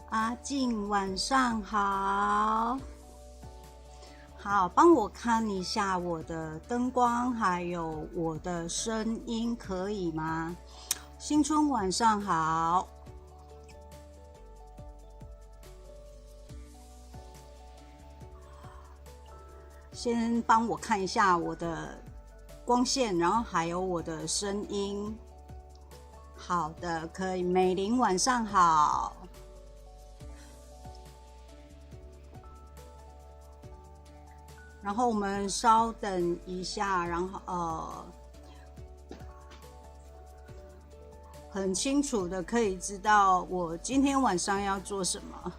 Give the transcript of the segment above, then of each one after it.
阿静，晚上好。好，帮我看一下我的灯光，还有我的声音，可以吗？新春晚上好。先帮我看一下我的光线，然后还有我的声音。好的，可以。美玲，晚上好。然后我们稍等一下，然后很清楚的可以知道我今天晚上要做什么。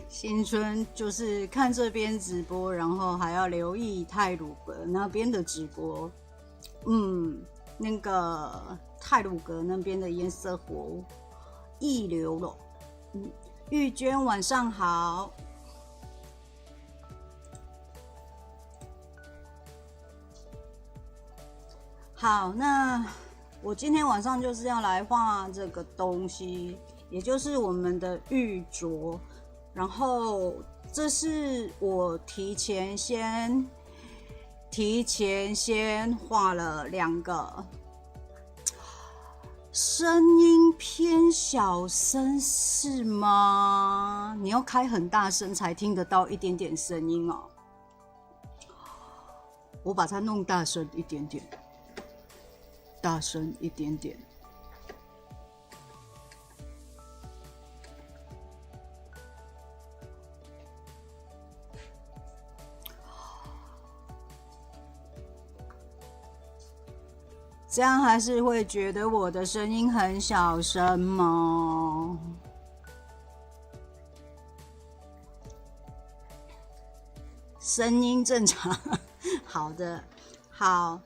新春就是看这边直播，然后还要留意太鲁阁那边的直播。那个太鲁阁那边的颜色活一流了。玉娟晚上好。好，那我今天晚上就是要来画这个东西，也就是我们的玉镯。然后这是我提前先画了2个，声音偏小声是吗？你要开很大声才听得到一点点声音哦。我把它弄大声一点点，大声一点点。这样还是会觉得我的声音很小声吗？声音正常。好的，好。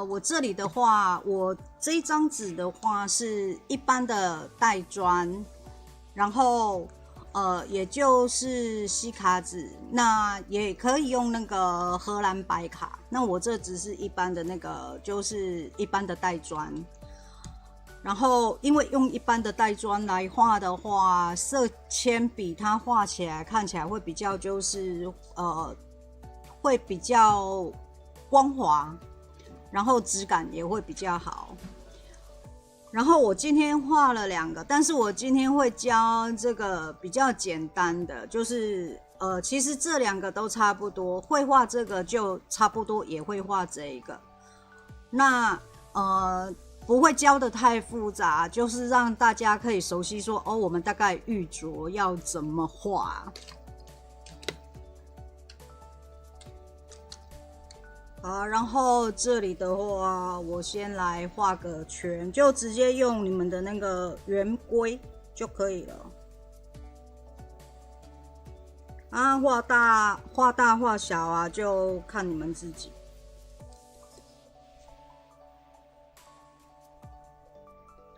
我这里的话，我这一张纸的话是一般的带砖，然后也就是西卡纸，那也可以用那个荷兰白卡。那我这只是一般的那个，就是一般的带砖。然后因为用一般的带砖来画的话，色铅笔它画起来看起来会比较就是会比较光滑，然后质感也会比较好。然后我今天画了2个，但是我今天会教这个比较简单的，就是其实这2个都差不多，会画这个就差不多也会画这一个。那不会教的太复杂，就是让大家可以熟悉说我们大概玉镯要怎么画。好，然后这里的话，我先来画个圈，就直接用你们的那个圆规就可以了。啊，画大画小啊，就看你们自己。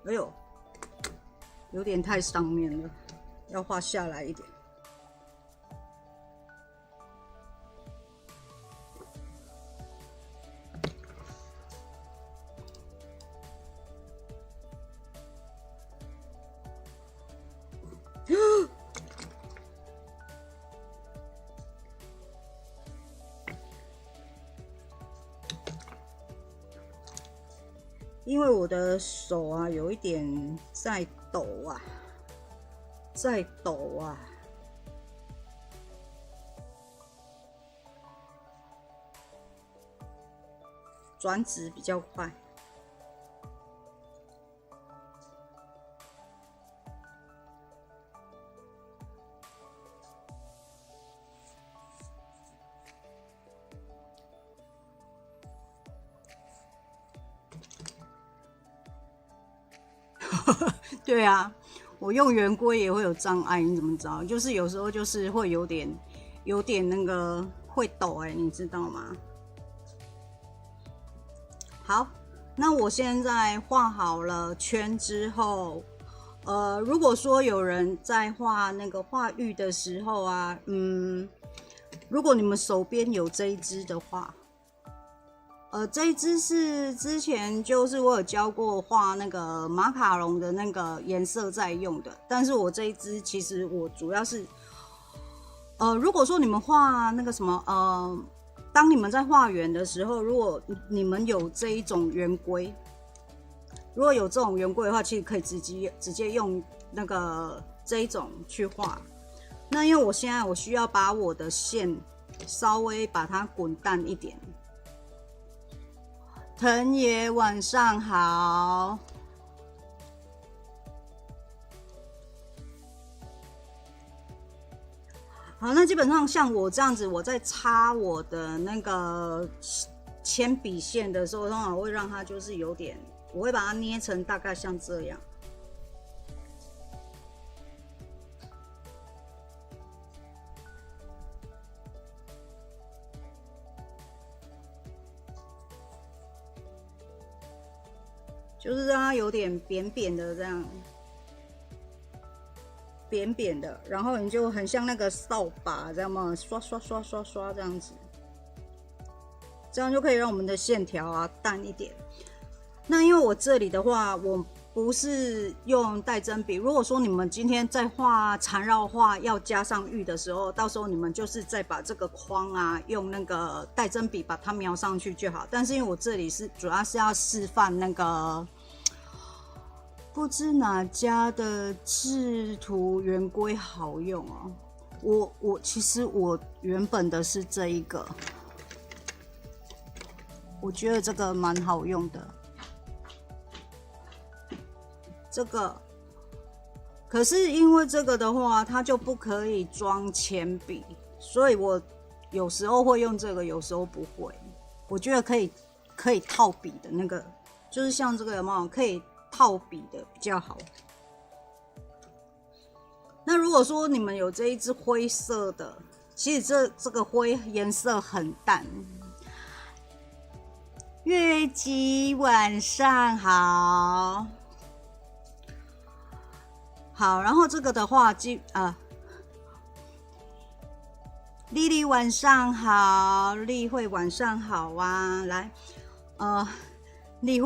哎呦，有点太上面了，要画下来一点。因为我的手啊有一点在抖啊，转纸比较快。对啊，我用圆规也会有障碍，你怎么知道？就是有时候就是会有点那个会抖你知道吗？好，那我现在画好了圈之后，如果说有人在画那个画玉的时候啊，如果你们手边有这一支的话，这一支是之前就是我有教过画那个马卡龙的那个颜色在用的，但是我这一支其实我主要是，如果说你们画那个什么，当你们在画圆的时候，如果你们有这一种圆规，如果有这种圆规的话，其实可以直接用那个这一种去画。那因为我现在我需要把我的线稍微把它滚淡一点。藤爷晚上好。好，那基本上像我这样子，我在擦我的那个铅笔线的时候，通常会让它就是有点，我会把它捏成大概像这样。就是让它有点扁扁的这样，扁扁的，然后你就很像那个扫把，这样嘛，刷刷刷刷刷这样子，这样就可以让我们的线条啊淡一点。那因为我这里的话，我不是用带针笔。如果说你们今天在画缠绕画要加上玉的时候，到时候你们就是再把这个框啊用那个带针笔把它描上去就好。但是因为我这里是主要是要示范那个。不知哪家的制图圆规好用哦。其实我原本的是这一个，我觉得这个蛮好用的。这个，可是因为这个的话，它就不可以装铅笔，所以我有时候会用这个，有时候不会。我觉得可以套笔的那个，就是像这个有没有可以？套笔的比较好。那如果说你们有这一支灰色的，其实这个灰颜色很淡。月姬晚上好，好，然后这个的话，丽丽晚上好，丽慧晚上好啊，来，例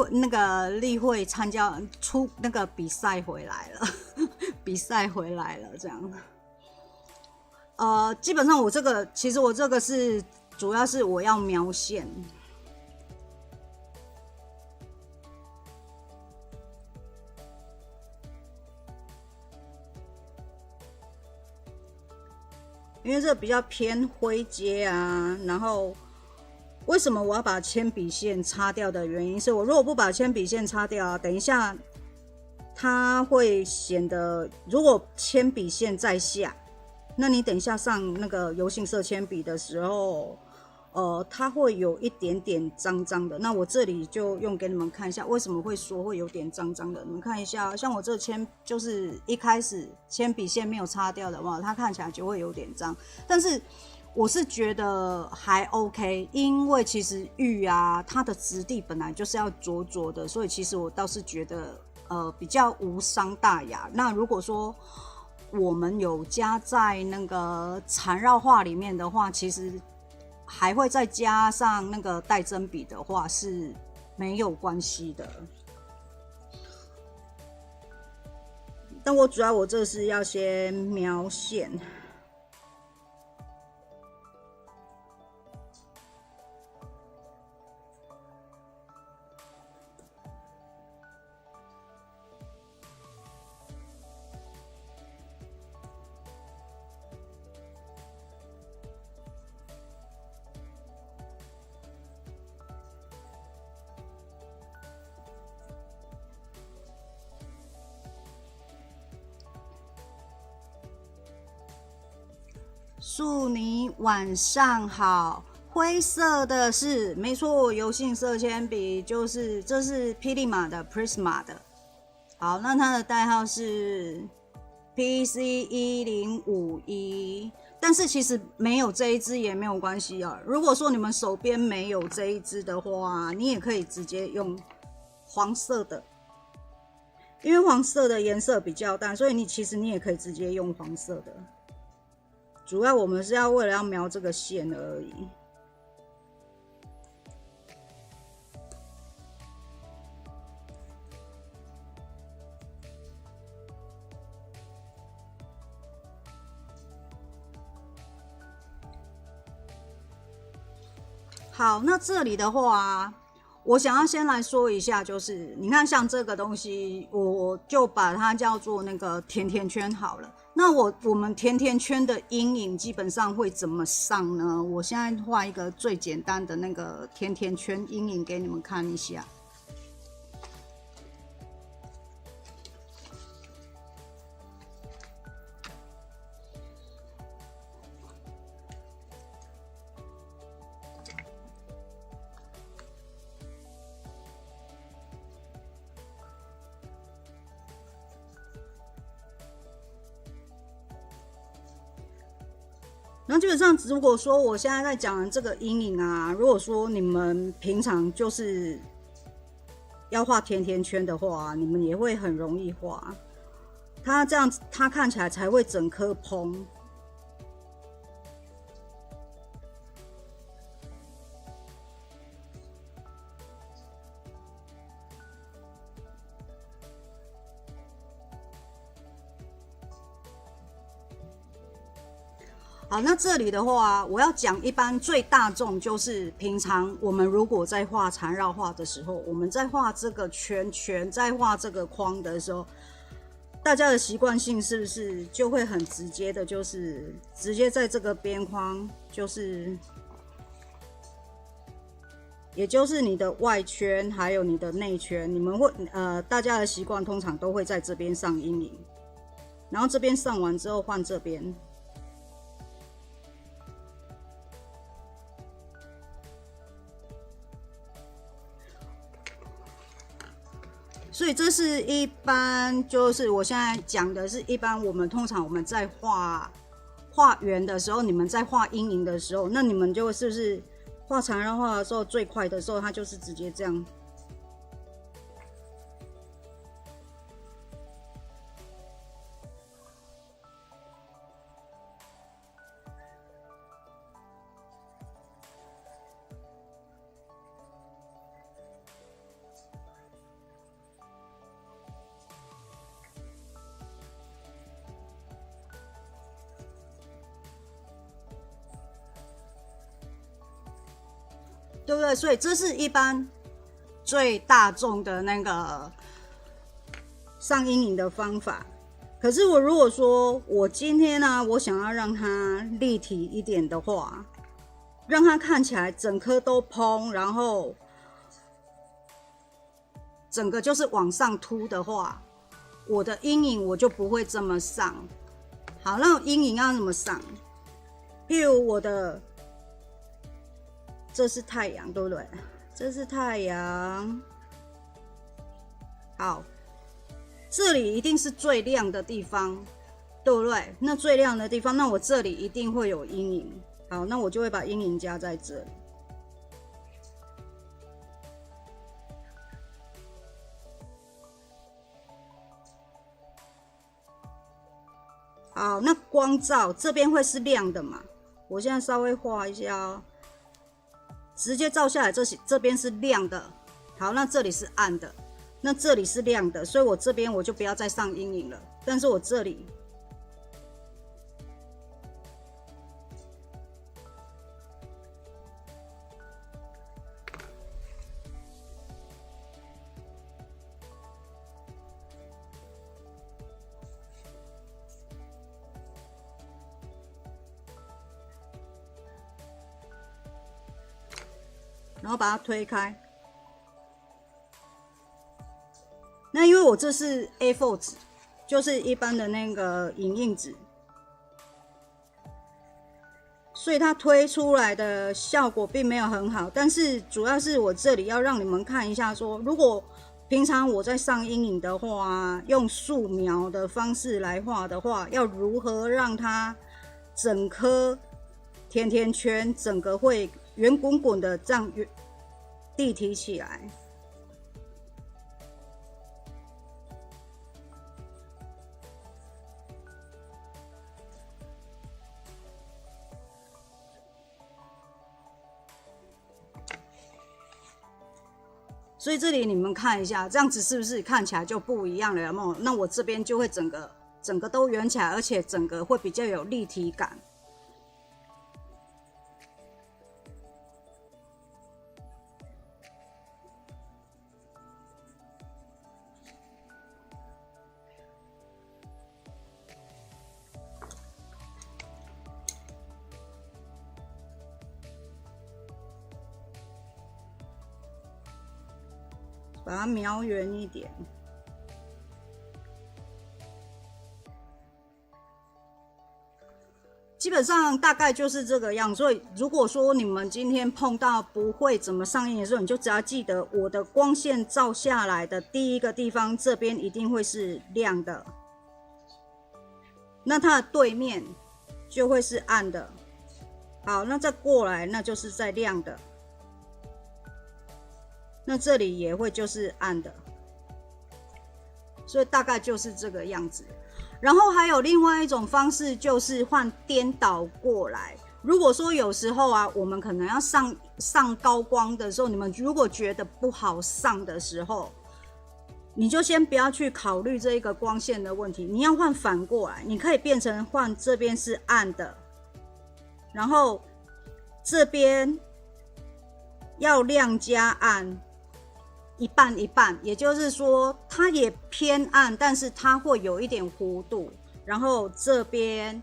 会参加出那个比赛回来了，比赛回来了这样。基本上其实我这个是主要是我要描线，因为这比较偏灰阶啊，然后。为什么我要把铅笔线擦掉的原因是我如果不把铅笔线擦掉啊，等一下它会显得，如果铅笔线在下，那你等一下上那个油性色铅笔的时候，它会有一点点脏脏的。那我这里就用给你们看一下，为什么会说会有点脏脏的。你们看一下，像我这就是一开始铅笔线没有擦掉的话，它看起来就会有点脏，但是。我是觉得还 OK， 因为其实玉啊，它的质地本来就是要灼灼的，所以其实我倒是觉得比较无伤大雅。那如果说我们有加在那个缠绕画里面的话，其实还会再加上那个带针笔的话是没有关系的。但我主要我这是要先描线。祝你晚上好。灰色的是没错，油性色铅笔这是霹雳马的 Prisma 的。好，那它的代号是 PC1051，但是其实没有这一支也没有关系啊。如果说你们手边没有这一支的话，你也可以直接用黄色的，因为黄色的颜色比较淡，所以其实你也可以直接用黄色的。主要我们是为了要描这个线而已。好，那这里的话，我想要先来说一下，就是你看像这个东西，我就把它叫做那个甜甜圈好了。那我们甜甜圈的阴影基本上会怎么上呢？我现在画一个最简单的那个甜甜圈阴影给你们看一下。然后基本上，如果说我现在在讲的这个阴影啊，如果说你们平常就是要画甜甜圈的话，你们也会很容易画。它这样子，它看起来才会整颗蓬。好，那这里的话，我要讲一般最大众就是平常我们如果在画缠绕画的时候，我们在画这个圈圈，在画这个框的时候，大家的习惯性是不是就会很直接的，就是直接在这个边框，就是也就是你的外圈还有你的内圈，你们会大家的习惯通常都会在这边上阴影，然后这边上完之后换这边。所以这是一般，就是我现在讲的是一般我们通常我们在画圆的时候，你们在画阴影的时候，那你们就是不是画缠绕画的时候最快的时候，它就是直接这样。对不对？所以这是一般最大众的那个上阴影的方法。可是我如果说我今天呢，我想要让它立体一点的话，让它看起来整颗都蓬，然后整个就是往上凸的话，我的阴影我就不会这么上。好，那阴影要怎么上？譬如我的。这是太阳，对不对？这是太阳。好，这里一定是最亮的地方，对不对？那最亮的地方，那我这里一定会有阴影。好，那我就会把阴影加在这里。好，那光照这边会是亮的嘛？我现在稍微画一下哦。直接照下来，这边是亮的，好，那这里是暗的，那这里是亮的，所以我这边我就不要再上阴影了，但是我这里，然后把它推开。那因为我这是 A4 纸，就是一般的那个影印纸，所以它推出来的效果并没有很好。但是主要是我这里要让你们看一下说，如果平常我在上阴影的话，用素描的方式来画的话，要如何让它整颗甜甜圈整个会圆滚滚的这样立体起来。所以这里你们看一下，这样子是不是看起来就不一样了？有没有？那我这边就会整个都圆起来，而且整个会比较有立体感。把它描圆一点。基本上大概就是这个样，所以如果说你们今天碰到不会怎么上映的时候，你就只要记得我的光线照下来的第一个地方，这边一定会是亮的，那它的对面就会是暗的。好，那再过来，那就是在亮的。那这里也会就是暗的，所以大概就是这个样子。然后还有另外一种方式，就是换颠倒过来。如果说有时候啊，我们可能要上高光的时候，你们如果觉得不好上的时候，你就先不要去考虑这一个光线的问题，你要换反过来，你可以变成换这边是暗的，然后这边要亮加暗。一半一半，也就是说它也偏暗，但是它会有一点弧度，然后这边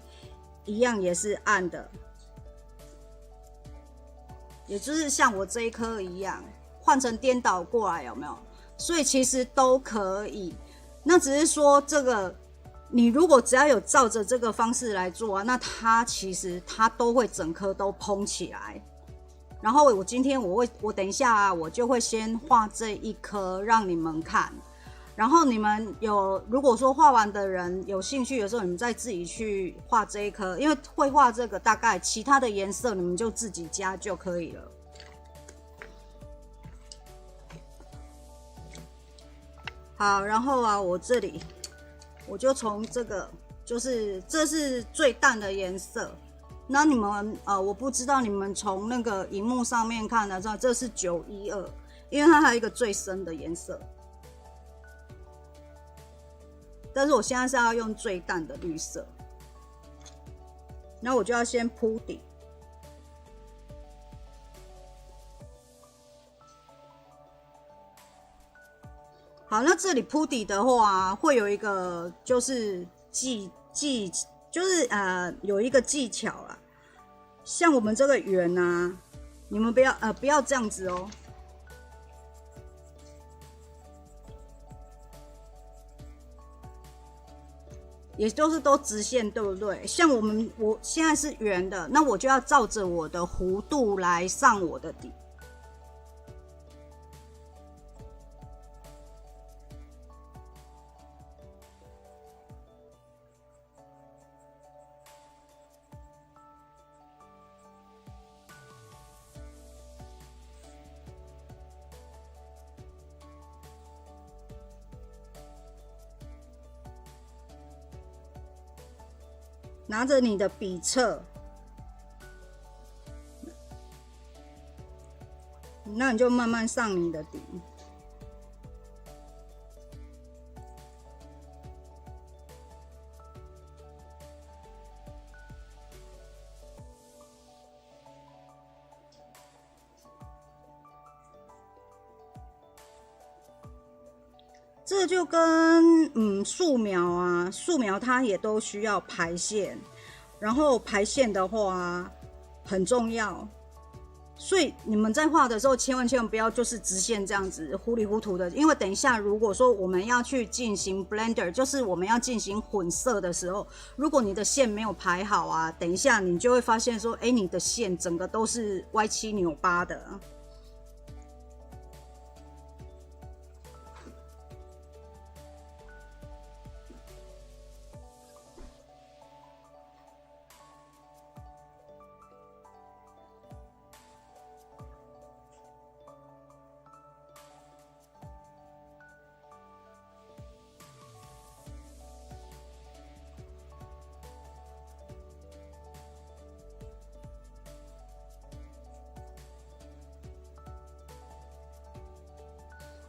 一样也是暗的，也就是像我这一颗一样，换成颠倒过来，有没有？所以其实都可以，那只是说这个你如果只要有照着这个方式来做啊，那它其实它都会整颗都蓬起来。然后我今天我等一下啊，我就会先画这一颗让你们看，然后你们如果说画完的人有兴趣的时候，你们再自己去画这一颗，因为会画这个大概其他的颜色你们就自己加就可以了。好，然后啊，我这里我就从这个，就是这是最淡的颜色。那你们我不知道你们从那个荧幕上面看的，这是912，因为它还有一个最深的颜色。但是我现在是要用最淡的绿色，那我就要先铺底。好，那这里铺底的话，会有一个就是有一个技巧啦，像我们这个圆啊，你们不要这样子哦，也就是都直线，对不对？像我现在是圆的，那我就要照着我的弧度来上我的底。拿着你的笔册，那你就慢慢上你的底。这就跟素描它也都需要排线，然后排线的话很重要，所以你们在画的时候千万不要就是直线这样子糊里糊涂的，因为等一下如果说我们要去进行 blender， 就是我们要进行混色的时候，如果你的线没有排好啊，等一下你就会发现说，你的线整个都是歪七扭八的。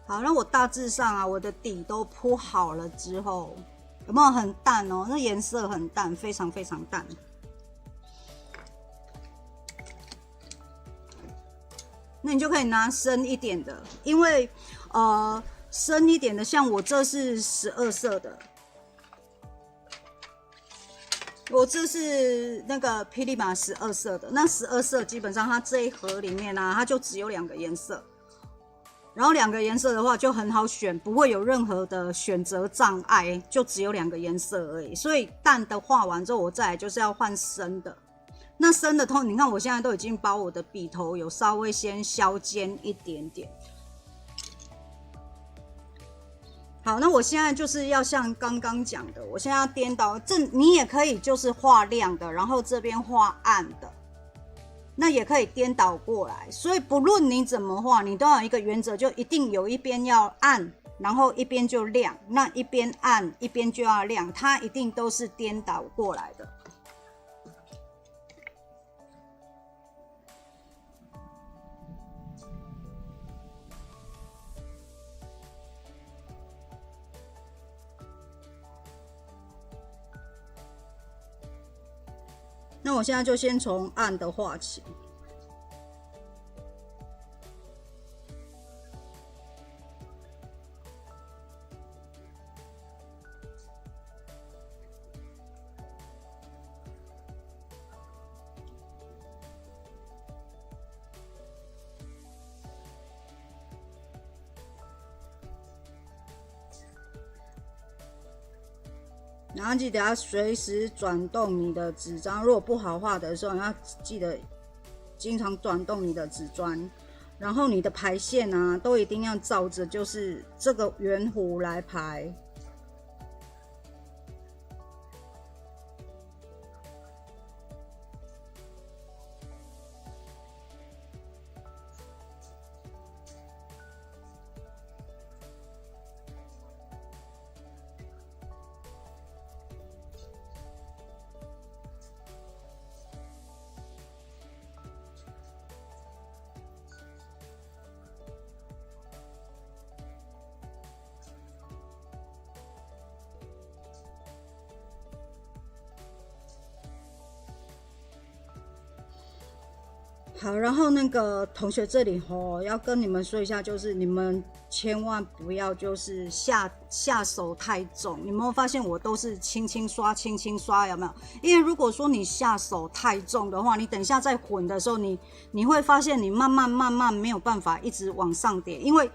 好，那我大致上啊，我的底都铺好了之后，有没有很淡哦？那颜色很淡，非常非常淡。那你就可以拿深一点的，因为深一点的，像我这是12色的，我这是那个霹雳马12色的。那12色基本上它这一盒里面啊，它就只有2个颜色。然后2个颜色的话就很好选，不会有任何的选择障碍，就只有2个颜色而已。所以淡的画完之后，我再来就是要换深的。那深的你看我现在都已经把我的笔头有稍微先削尖一点点。好，那我现在就是要像刚刚讲的，我现在要颠倒，你也可以就是画亮的，然后这边画暗的。那也可以颠倒过来，所以不论你怎么画，你都要有一个原则，就一定有一边要暗，然后一边就亮，那一边暗一边就要亮，它一定都是颠倒过来的。那我现在就先从暗的画起。然后记得要随时转动你的纸张，如果不好画的时候，你要记得经常转动你的纸砖，然后你的排线啊，都一定要照着就是这个圆弧来排。好，然后那个同学这里要跟你们说一下，就是你们千万不要就是下手太重。你有没有发现我都是轻轻刷，轻轻刷，有没有？因为如果说你下手太重的话，你等一下在混的时候，你会发现你慢慢没有办法一直往上叠，因为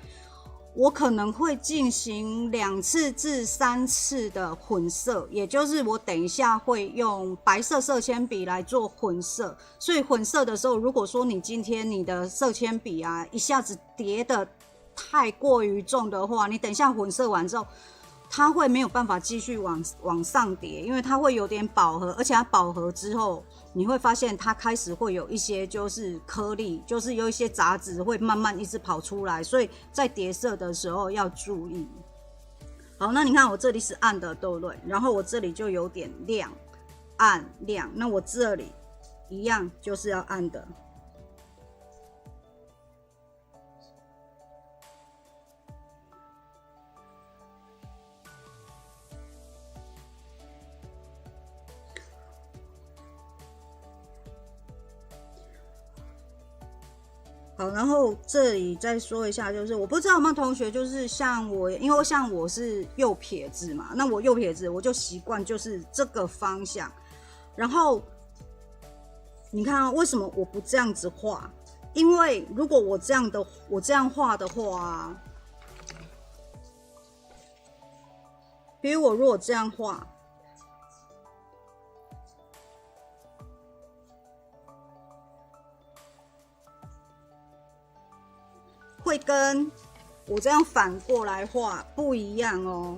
我可能会进行2次至3次的混色，也就是我等一下会用白色色铅笔来做混色。所以混色的时候，如果说你今天你的色铅笔啊一下子叠的太过于重的话，你等一下混色完之后，它会没有办法继续往上叠，因为它会有点饱和，而且它饱和之后，你会发现它开始会有一些就是颗粒，就是有一些杂质会慢慢一直跑出来，所以在叠色的时候要注意。好，那你看我这里是暗的，对不对？然后我这里就有点亮，暗亮，那我这里一样就是要暗的。好，然后这里再说一下，就是我不知道有没有同学，就是像我，因为像我是右撇子嘛，那我右撇子我就习惯就是这个方向。然后你看啊，为什么我不这样子画？因为如果我这样画的话，比如我如果这样画。会跟我这样反过来画不一样哦。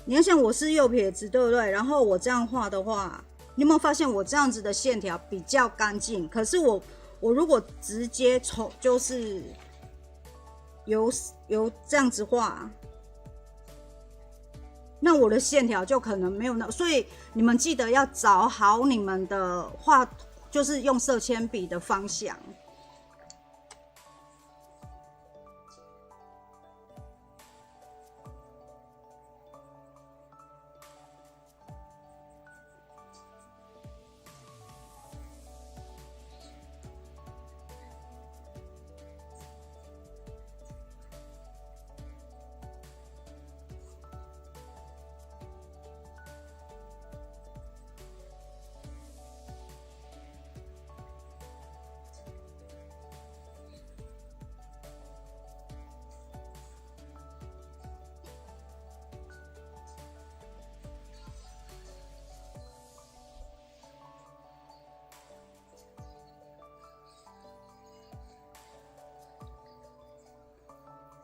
你看，像我是右撇子，对不对？然后我这样画的话，你有没有发现我这样子的线条比较干净？可是我如果直接就是由这样子画，那我的线条就可能没有那，所以你们记得要找好你们的画，就是用色铅笔的方向。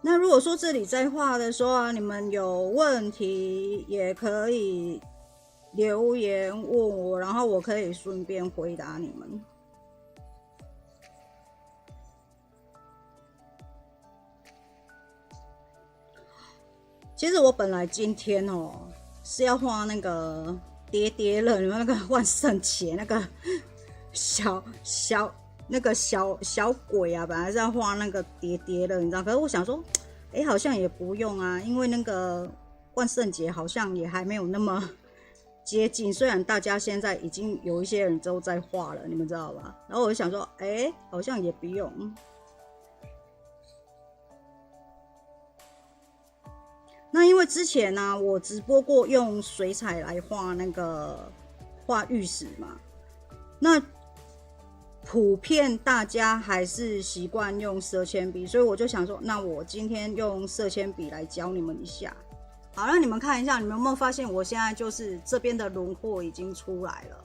那如果说这里在画的时候啊，你们有问题也可以留言问我，然后我可以顺便回答你们。其实我本来今天是要画那个叠叠乐，你们那个万圣节那个小鬼啊，本来是要画那个叠叠乐，你知道？可是我想说，好像也不用啊，因为那个万圣节好像也还没有那么接近。虽然大家现在已经有一些人都在画了，你们知道吧？然后我就想说，好像也不用。那因为之前呢、我直播过用水彩来画玉石嘛，那普遍大家还是习惯用色铅笔，所以我就想说，那我今天用色铅笔来教你们一下。好，让你们看一下，你们有没有发现我现在就是这边的轮廓已经出来了。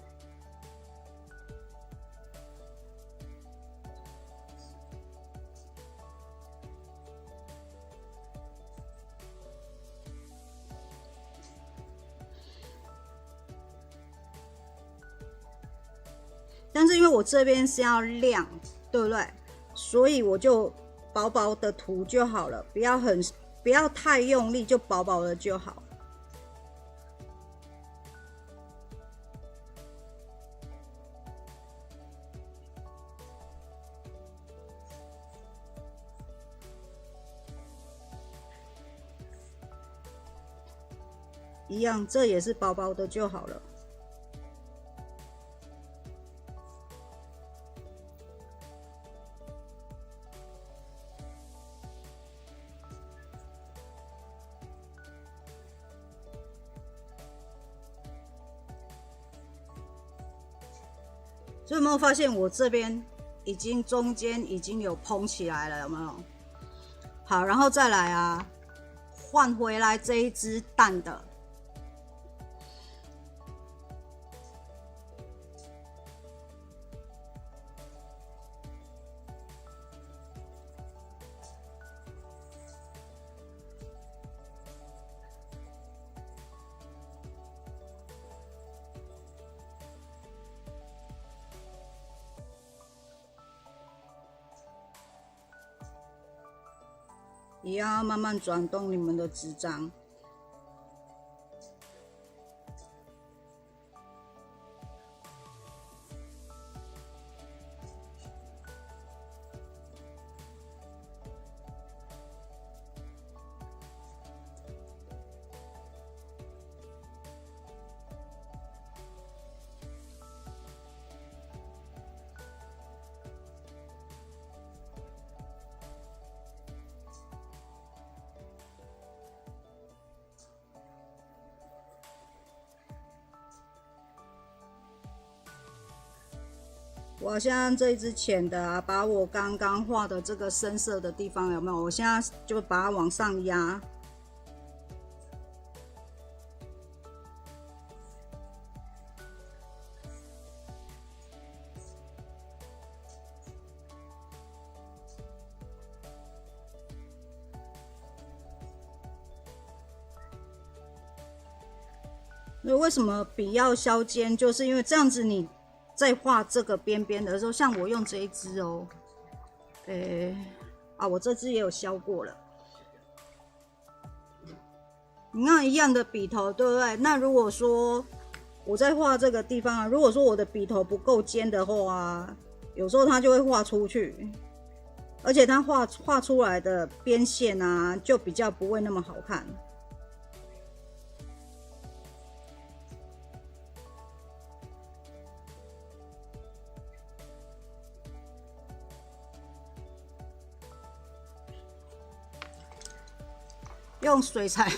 但是因为我这边是要亮，对不对？所以我就薄薄的涂就好了，不要太用力，就薄薄的就好。一样，这也是薄薄的就好了。所以有没有发现我这边中间已经有蓬起来了，有没有？好，然后再来啊，换回来这一支淡的。一样要慢慢转动你们的纸张。我现在这一支浅的啊，把我刚刚画的这个深色的地方有没有？我现在就把它往上压。那为什么笔要削尖？就是因为这样子你在画这个边边的时候，像我用这一支哦，我这支也有削过了。你看一样的笔头，对不对？那如果说我在画这个地方啊，如果说我的笔头不够尖的话，有时候它就会画出去，而且它画出来的边线啊，就比较不会那么好看。用水彩，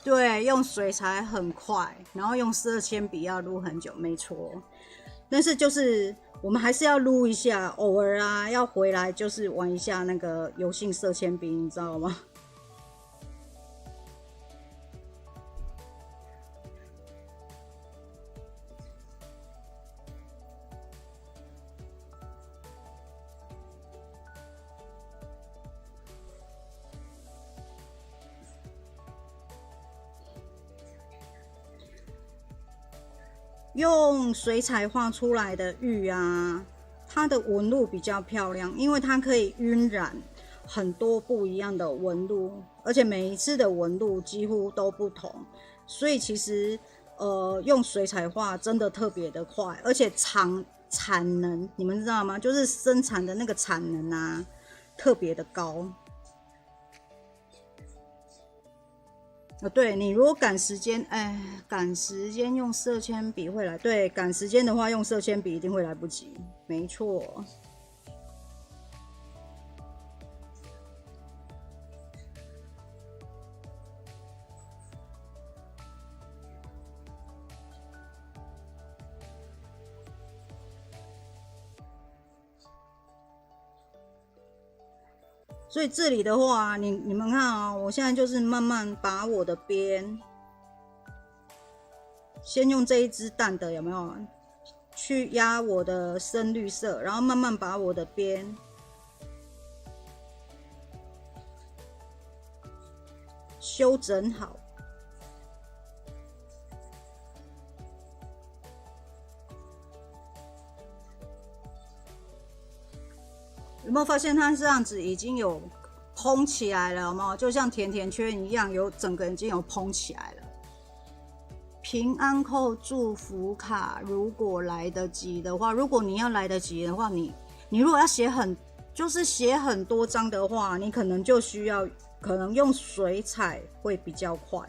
对，用水彩很快，然后用色铅笔要撸很久，没错。但是就是我们还是要撸一下，偶尔啊要回来就是玩一下那个油性色铅笔，你知道吗？用水彩画出来的玉啊，它的纹路比较漂亮，因为它可以晕染很多不一样的纹路，而且每一次的纹路几乎都不同，所以其实用水彩画真的特别的快，而且产能你们知道吗？就是生产的那个产能啊，特别的高。对，你如果赶时间，赶时间用色铅笔会来。对，赶时间的话用色铅笔一定会来不及，没错。所以这里的话，你们看啊、我现在就是慢慢把我的边，先用这一支淡的有没有去压我的深绿色，然后慢慢把我的边修整好。有没有发现它这样子已经有蓬起来了？有没有？就像甜甜圈一样，整个已经有蓬起来了。平安扣祝福卡，如果来得及的话，如果你要来得及的话，你如果要写很多张的话，你可能就需要用水彩会比较快。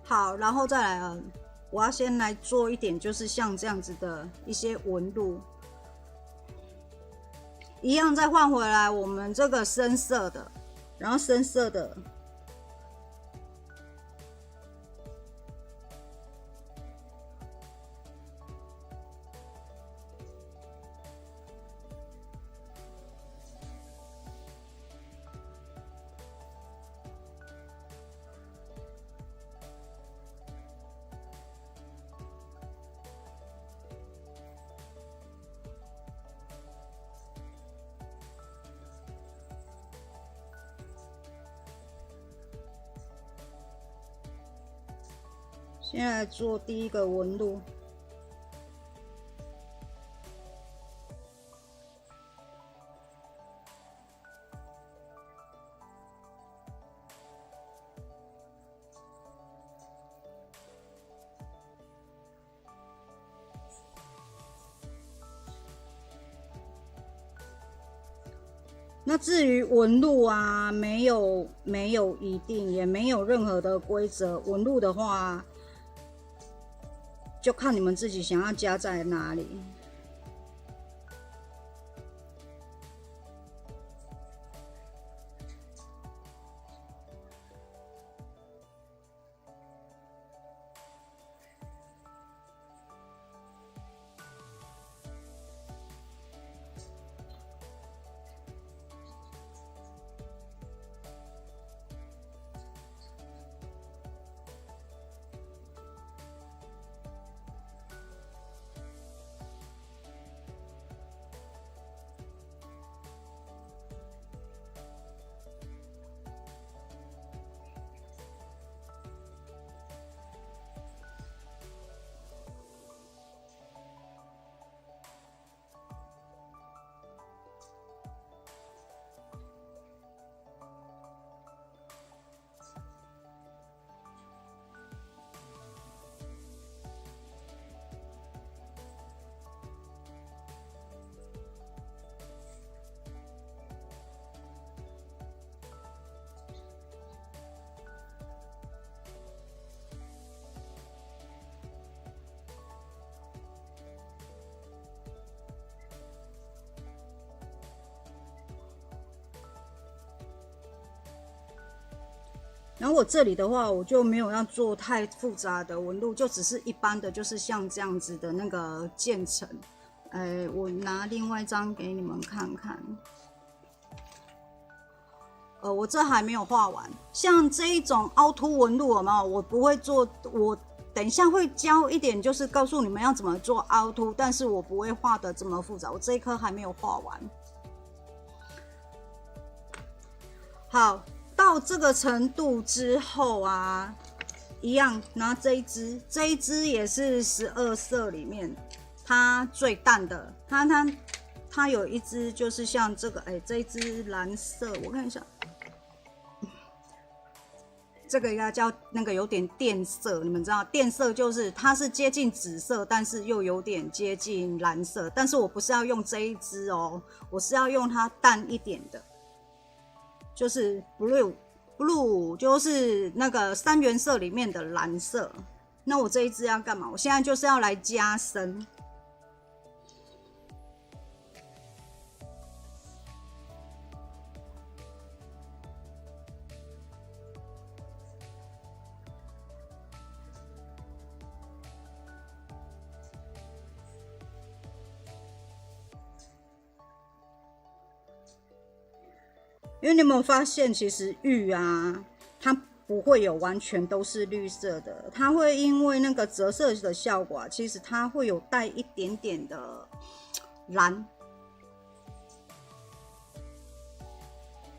好，然后再来我要先来做一点，就是像这样子的一些纹路，一样再换回来我们这个深色的，然后深色的。现在来做第一个纹路。那至于纹路啊，没有一定，也没有任何的规则。纹路的话，就看你们自己想要加在哪里。然后我这里的话，我就没有要做太复杂的纹路，就只是一般的，就是像这样子的那个渐层。我拿另外一张给你们看看。我这还没有画完。像这一种凹凸纹路有没有？我不会做，我等一下会教一点，就是告诉你们要怎么做凹凸，但是我不会画的这么复杂。我这一颗还没有画完。好，到这个程度之后啊，一样拿这一支也是12色里面它最淡的，它有一支就是像这个，这一支蓝色，我看一下，这个要叫那个有点靛色，你们知道靛色就是它是接近紫色，但是又有点接近蓝色，但是我不是要用这一支哦，我是要用它淡一点的。就是 blue 就是那个3原色里面的蓝色。那我这一支要干嘛？我现在就是要来加深。因为你有没有发现，其实玉啊，它不会有完全都是绿色的，它会因为那个折射的效果啊，其实它会有带一点点的蓝。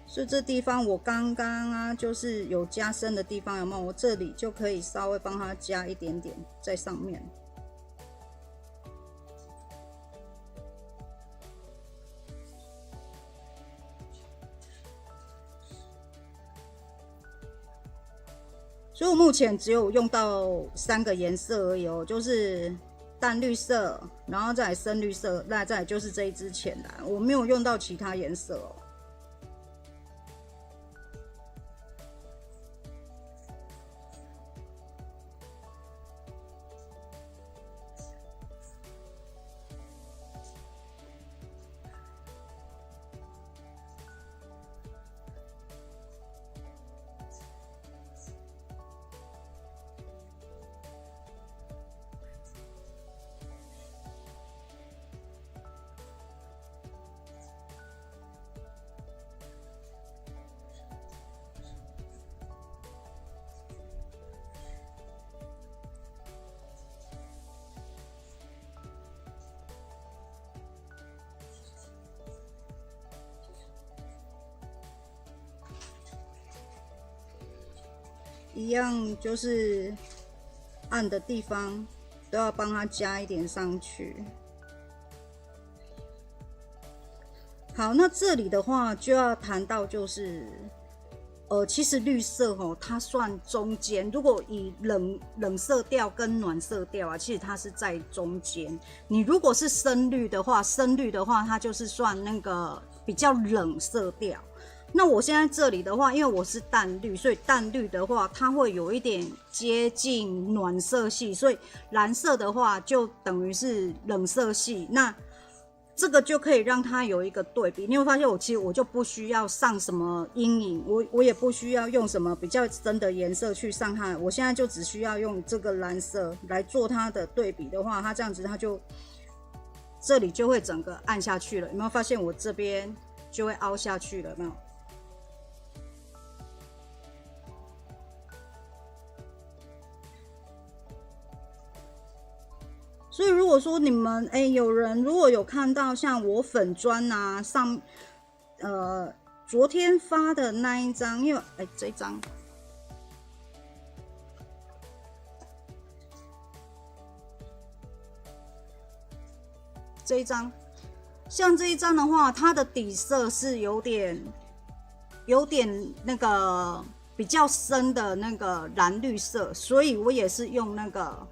所以这地方我刚刚啊，就是有加深的地方，有没有？我这里就可以稍微帮它加一点点在上面。所以我目前只有用到3个颜色而已哦，就是淡绿色，然后再来深绿色，再来就是这一支浅蓝，我没有用到其他颜色哦。一样就是暗的地方都要帮它加一点上去。好，那这里的话就要谈到就是，其实绿色哦，它算中间。如果以冷色调跟暖色调啊，其实它是在中间。你如果是深绿的话，它就是算那个比较冷色调。那我现在这里的话，因为我是淡绿，所以淡绿的话，它会有一点接近暖色系，所以蓝色的话就等于是冷色系。那这个就可以让它有一个对比。你会发现其实我就不需要上什么阴影，我也不需要用什么比较深的颜色去上它，我现在就只需要用这个蓝色来做它的对比的话，它这样子它就这里就会整个暗下去了。有没有发现我这边就会凹下去了？有没有？所以如果说你们有人如果有看到像我粉专啊上昨天发的那一张，因为这一张像这一张的话，它的底色是有点那个比较深的那个蓝绿色，所以我也是用那个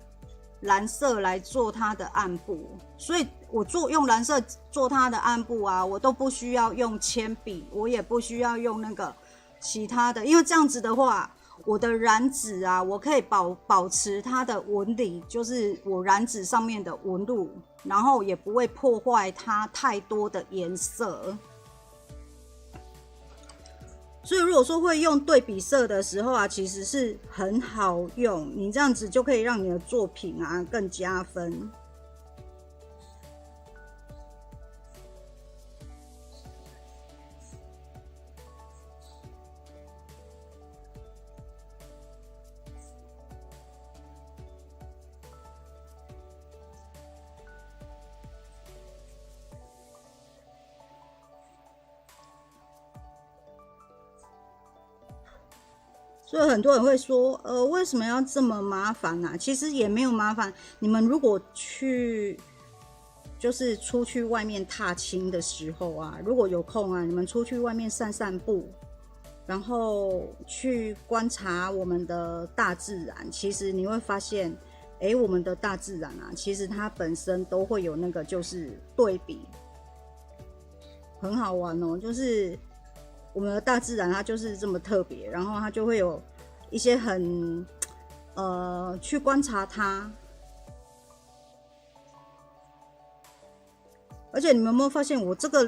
蓝色来做它的暗部，所以我用蓝色做它的暗部啊，我都不需要用铅笔，我也不需要用那个其他的，因为这样子的话，我的染纸啊，我可以保持它的纹理，就是我染纸上面的纹路，然后也不会破坏它太多的颜色。所以如果说会用对比色的时候啊，其实是很好用，你这样子就可以让你的作品啊更加分。所以很多人会说，为什么要这么麻烦啊？其实也没有麻烦。你们如果就是出去外面踏青的时候啊，如果有空啊，你们出去外面散散步，然后去观察我们的大自然，其实你会发现，我们的大自然啊，其实它本身都会有那个就是对比，很好玩哦。就是我们的大自然它就是这么特别，然后它就会有一些很去观察它。而且你们有没有发现，我这个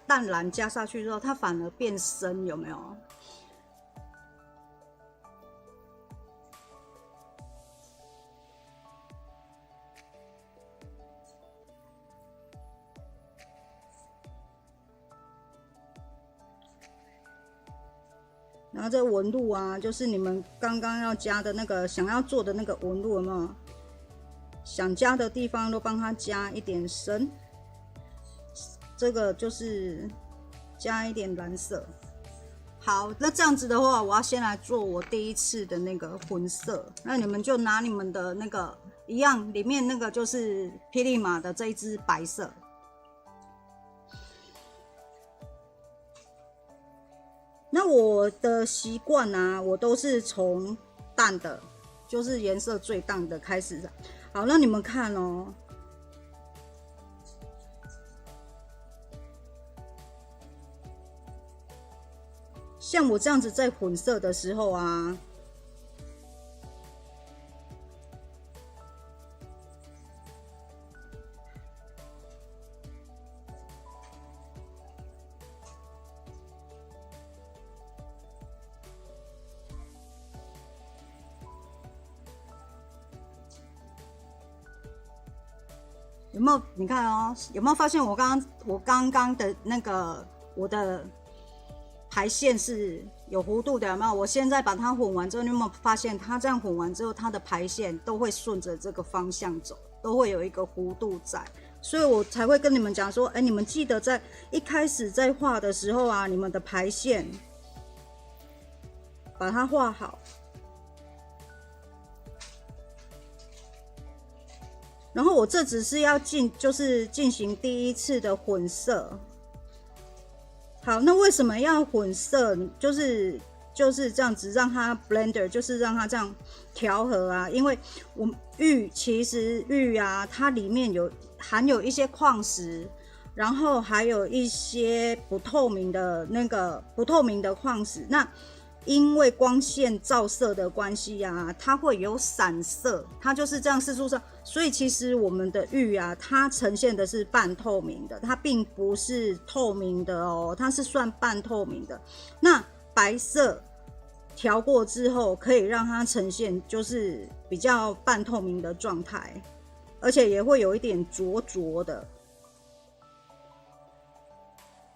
淡蓝加下去之后，它反而变深，有没有？然后这纹路啊，就是你们刚刚要加的那个想要做的那个纹路，有没有？想加的地方都帮它加一点深，这个就是加一点蓝色。好，那这样子的话，我要先来做我第一次的那个混色。那你们就拿你们的那个一样，里面那个就是霹雳马的这一支白色。那我的习惯啊，我都是从淡的，就是颜色最淡的开始。好，那你们看哦，像我这样子在混色的时候啊，有没有？你看哦，有没有发现我刚刚的那个我的排线是有弧度的？有没有？我现在把它混完之后，你有没有发现它这样混完之后，它的排线都会顺着这个方向走，都会有一个弧度在，所以我才会跟你们讲说，你们记得在一开始在画的时候啊，你们的排线把它画好。然后我这只是要就是进行第一次的混色。好，那为什么要混色？就是这样子让它 blender， 就是让它这样调和啊。因为我们其实玉啊，它里面含有一些矿石，然后还有一些不透明的矿石。那因为光线照射的关系啊，它会有散色，它就是这样四处上，所以其实我们的玉啊，它呈现的是半透明的，它并不是透明的哦，它是算半透明的。那白色调过之后，可以让它呈现就是比较半透明的状态，而且也会有一点灼灼的。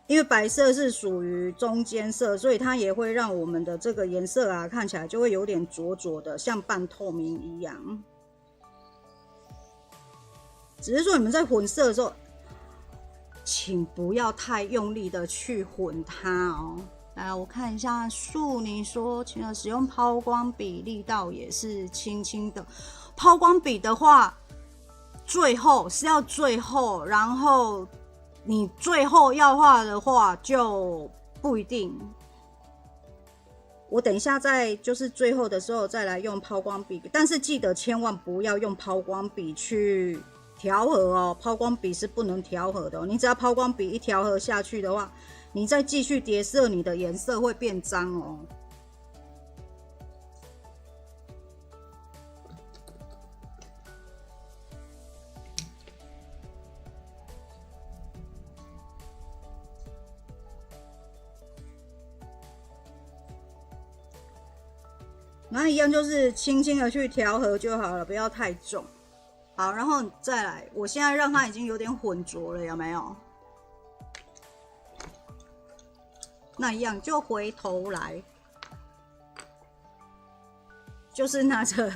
因为白色是属于中间色，所以它也会让我们的这个颜色啊看起来就会有点灼灼的，像半透明一样。只是说你们在混色的时候，请不要太用力的去混它哦。来，我看一下树妮说，请使用抛光笔力道也是轻轻的。抛光笔的话，最后，然后你最后要画的话就不一定。我等一下在就是最后的时候再来用抛光笔，但是记得千万不要用抛光笔去调和哦，抛光笔是不能调和的哦。你只要抛光笔一调和下去的话，你再继续叠色，你的颜色会变脏哦。那一样就是轻轻的去调和就好了，不要太重。好，然后再来，我现在让它已经有点混浊了，有没有？那一样就回头来，就是拿着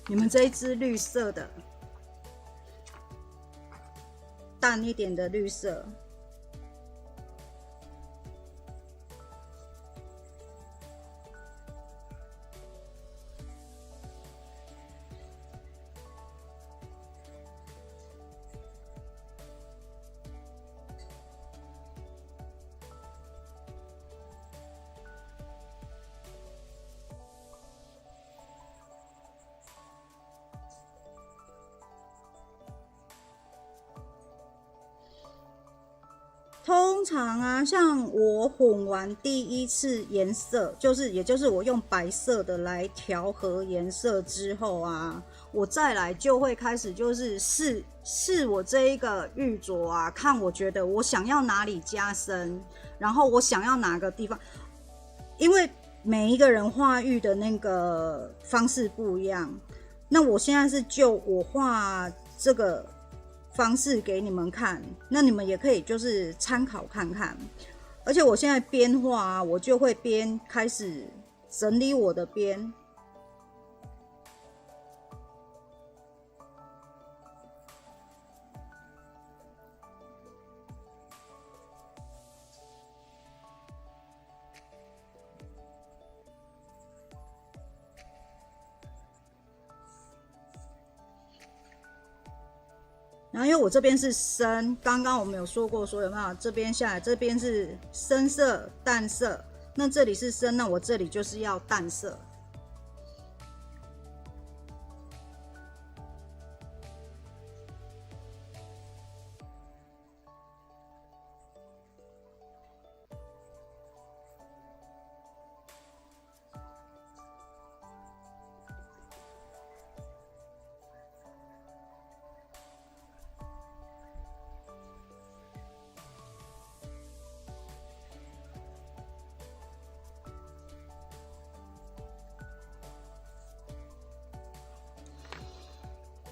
你们这一支绿色的，淡一点的绿色。通常啊，像我混完第一次颜色，也就是我用白色的来调和颜色之后啊，我再来就会开始就是试我这一个玉镯啊，看我觉得我想要哪里加深，然后我想要哪个地方，因为每一个人画玉的那个方式不一样。那我现在是就我画这个方式给你们看，那你们也可以就是参考看看。而且我现在边画啊，我就会边开始整理我的边。然后因为我这边是深，刚刚我们有说过，说有没有这边下来，这边是深色、淡色，那这里是深，那我这里就是要淡色。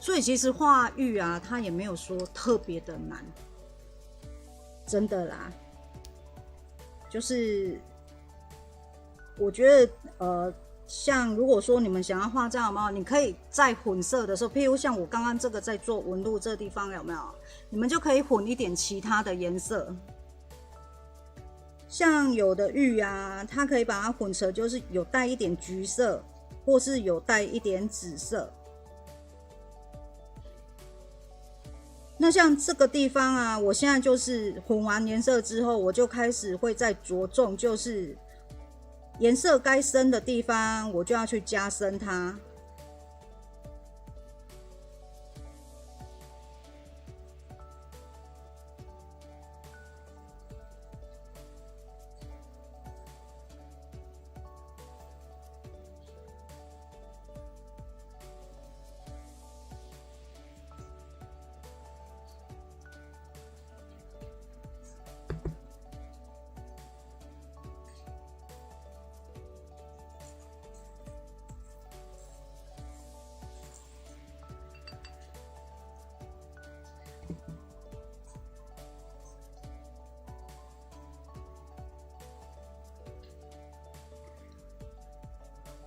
所以其实画玉啊，它也没有说特别的难，真的啦。就是我觉得像如果说你们想要画这样，有没有？你可以在混色的时候，譬如像我刚刚这个在做纹路这地方有没有？你们就可以混一点其他的颜色。像有的玉啊，它可以把它混成，就是有带一点橘色，或是有带一点紫色。那像这个地方啊，我现在就是混完颜色之后，我就开始会再着重，就是颜色该深的地方，我就要去加深它。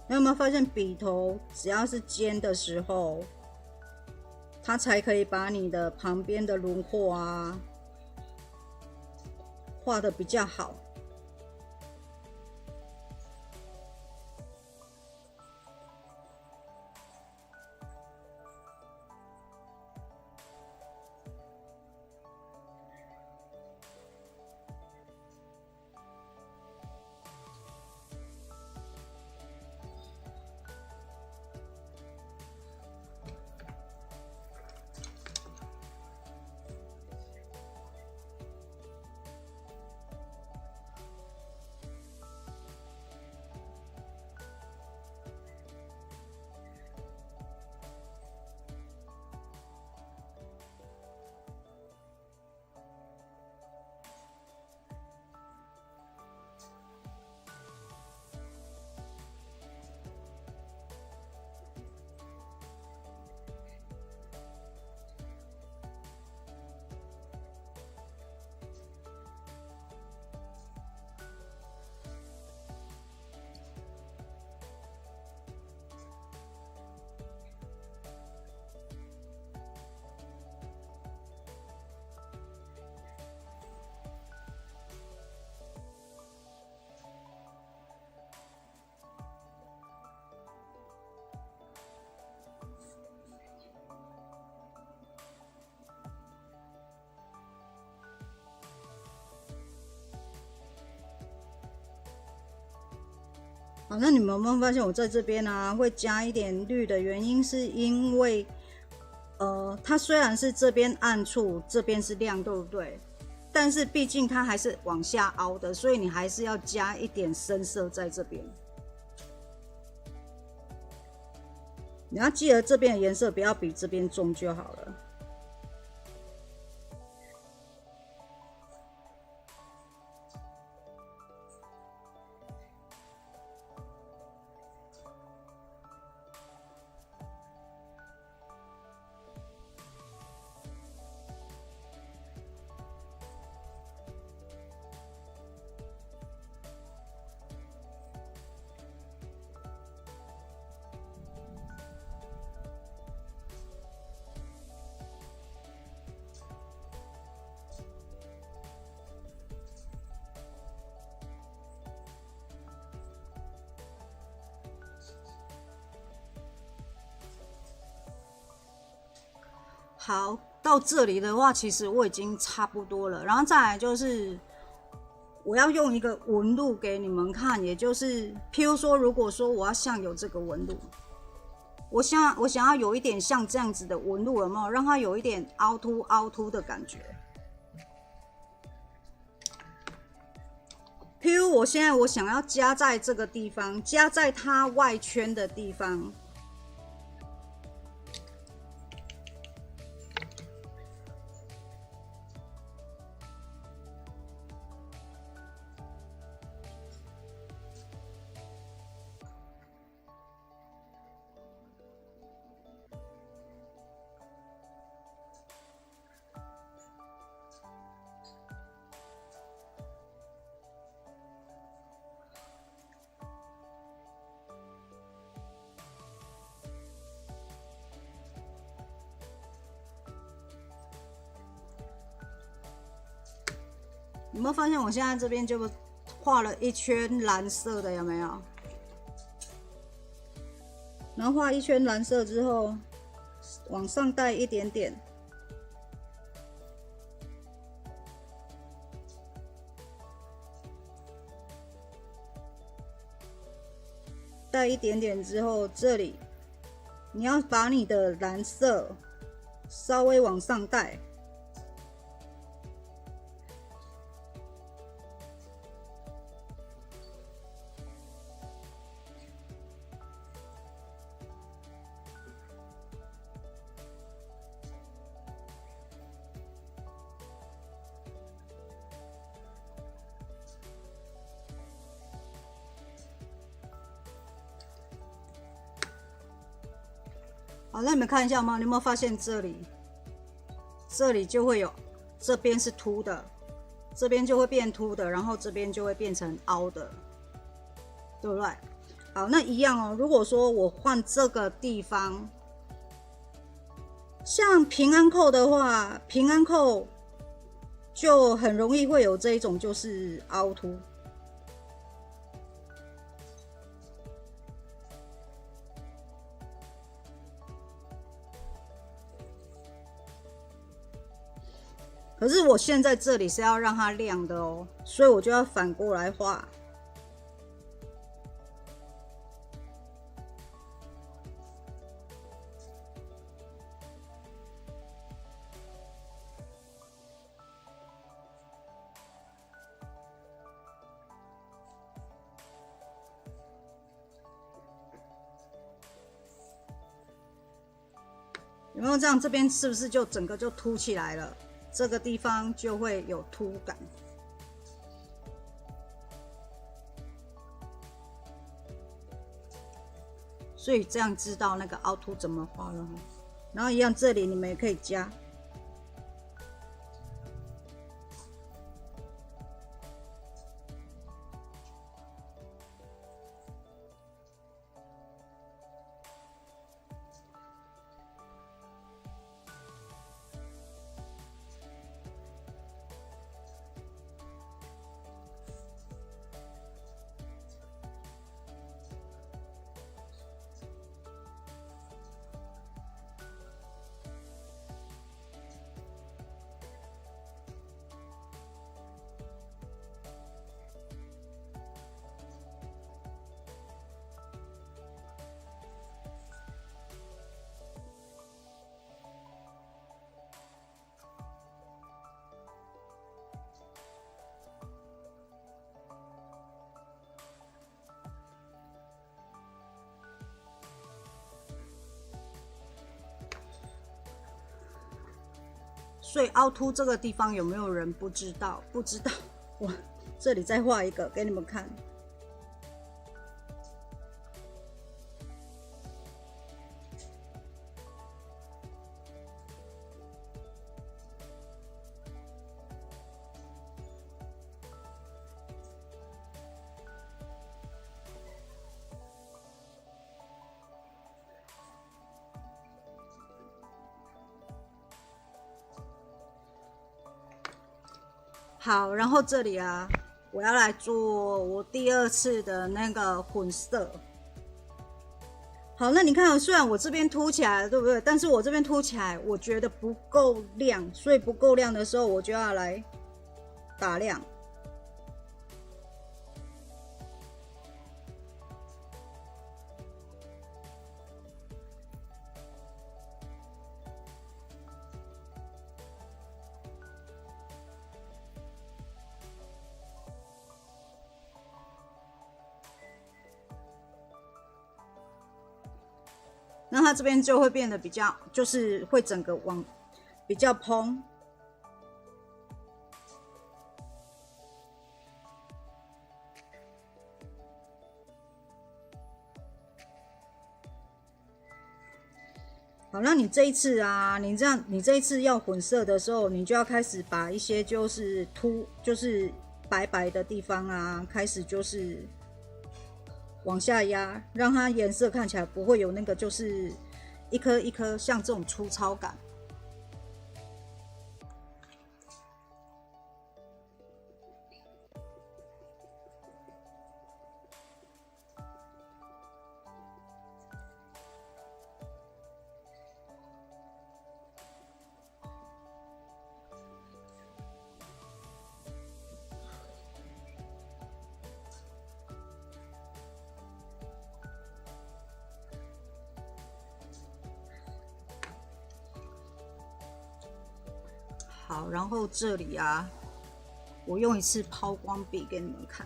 你有没有发现笔头只要是尖的时候，它才可以把你的旁边的轮廓啊画得比较好。好，那你们有没有发现我在这边啊会加一点绿的原因，是因为它虽然是这边暗处，这边是亮，对不对？但是毕竟它还是往下凹的，所以你还是要加一点深色在这边。你要记得这边的颜色不要比这边重就好了。好，到这里的话，其实我已经差不多了。然后再来就是，我要用一个纹路给你们看，也就是譬如说，如果说我要像有这个纹路，我想要有一点像这样子的纹路，有没有？让它有一点凹凸的感觉。譬如我现在我想要加在这个地方，加在它外圈的地方。有没有发现我现在这边就画了一圈蓝色的，有没有？然后画一圈蓝色之后，往上带一点点，带一点点之后，这里你要把你的蓝色稍微往上带。好，那你们看一下吗？你有没有发现这里就会有，这边是凸的，这边就会变凸的，然后这边就会变成凹的，对不对？好，那一样哦。如果说我换这个地方，像平安扣的话，平安扣就很容易会有这一种就是凹凸。可是我现在这里是要让它亮的哦，所以我就要反过来画。有没有这样？这边是不是就整个就凸起来了？这个地方就会有凸感。所以这样知道那个凹凸怎么画了。然后一样，这里你们也可以加。所以凹凸这个地方有没有人不知道？不知道，我这里再画一个给你们看。好，然后这里啊，我要来做我第2次的那个混色。好，那你看，虽然我这边凸起来了，对不对？但是我这边凸起来，我觉得不够亮，所以不够亮的时候，我就要来打亮。那它这边就会变得比较，就是会整个往比较蓬。好，那你这一次啊，你这一次要混色的时候，你就要开始把一些就是就是白白的地方啊，开始就是往下压，让它颜色看起来不会有那个就是一颗一颗像这种粗糙感。好，然后这里啊，我用一次抛光笔给你们看。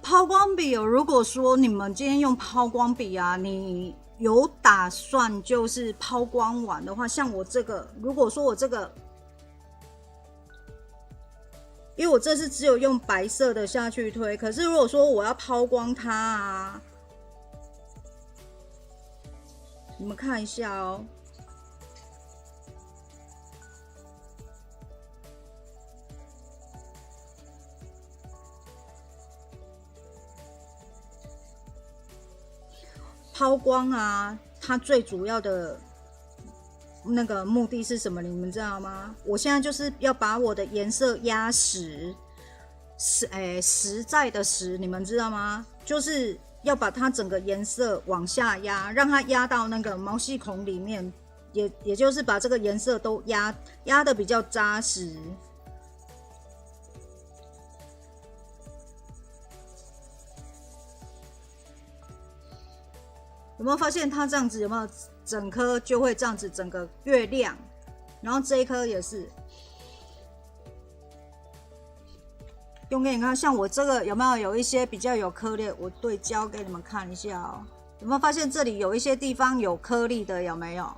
抛光笔哦，如果说你们今天用抛光笔啊，你有打算就是抛光完的话，像我这个，如果说我这个，因为我这是只有用白色的下去推，可是如果说我要抛光它啊。你们看一下哦，抛光啊，它最主要的那个目的是什么？你们知道吗？我现在就是要把我的颜色压实，实在的实，你们知道吗？就是要把它整个颜色往下压，让它压到那个毛细孔里面，也就是把这个颜色都压得比较扎实。有没有发现它这样子？有没有整颗就会这样子，整个越亮？然后这一颗也是。用给你看，像我这个有没有一些比较有颗粒？我对焦给你们看一下哦。有没有发现这里有一些地方有颗粒的？有没有？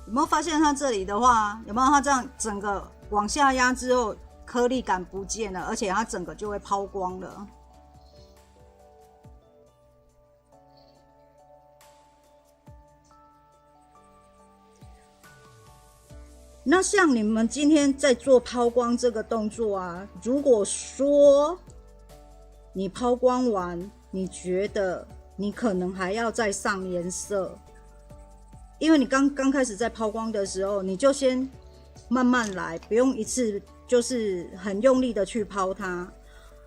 有没有发现它这里的话，有没有它这样整个往下压之后，颗粒感不见了，而且它整个就会抛光了。那像你们今天在做抛光这个动作啊，如果说你抛光完，你觉得你可能还要再上颜色。因为你刚开始在抛光的时候，你就先慢慢来，不用一次就是很用力的去抛它，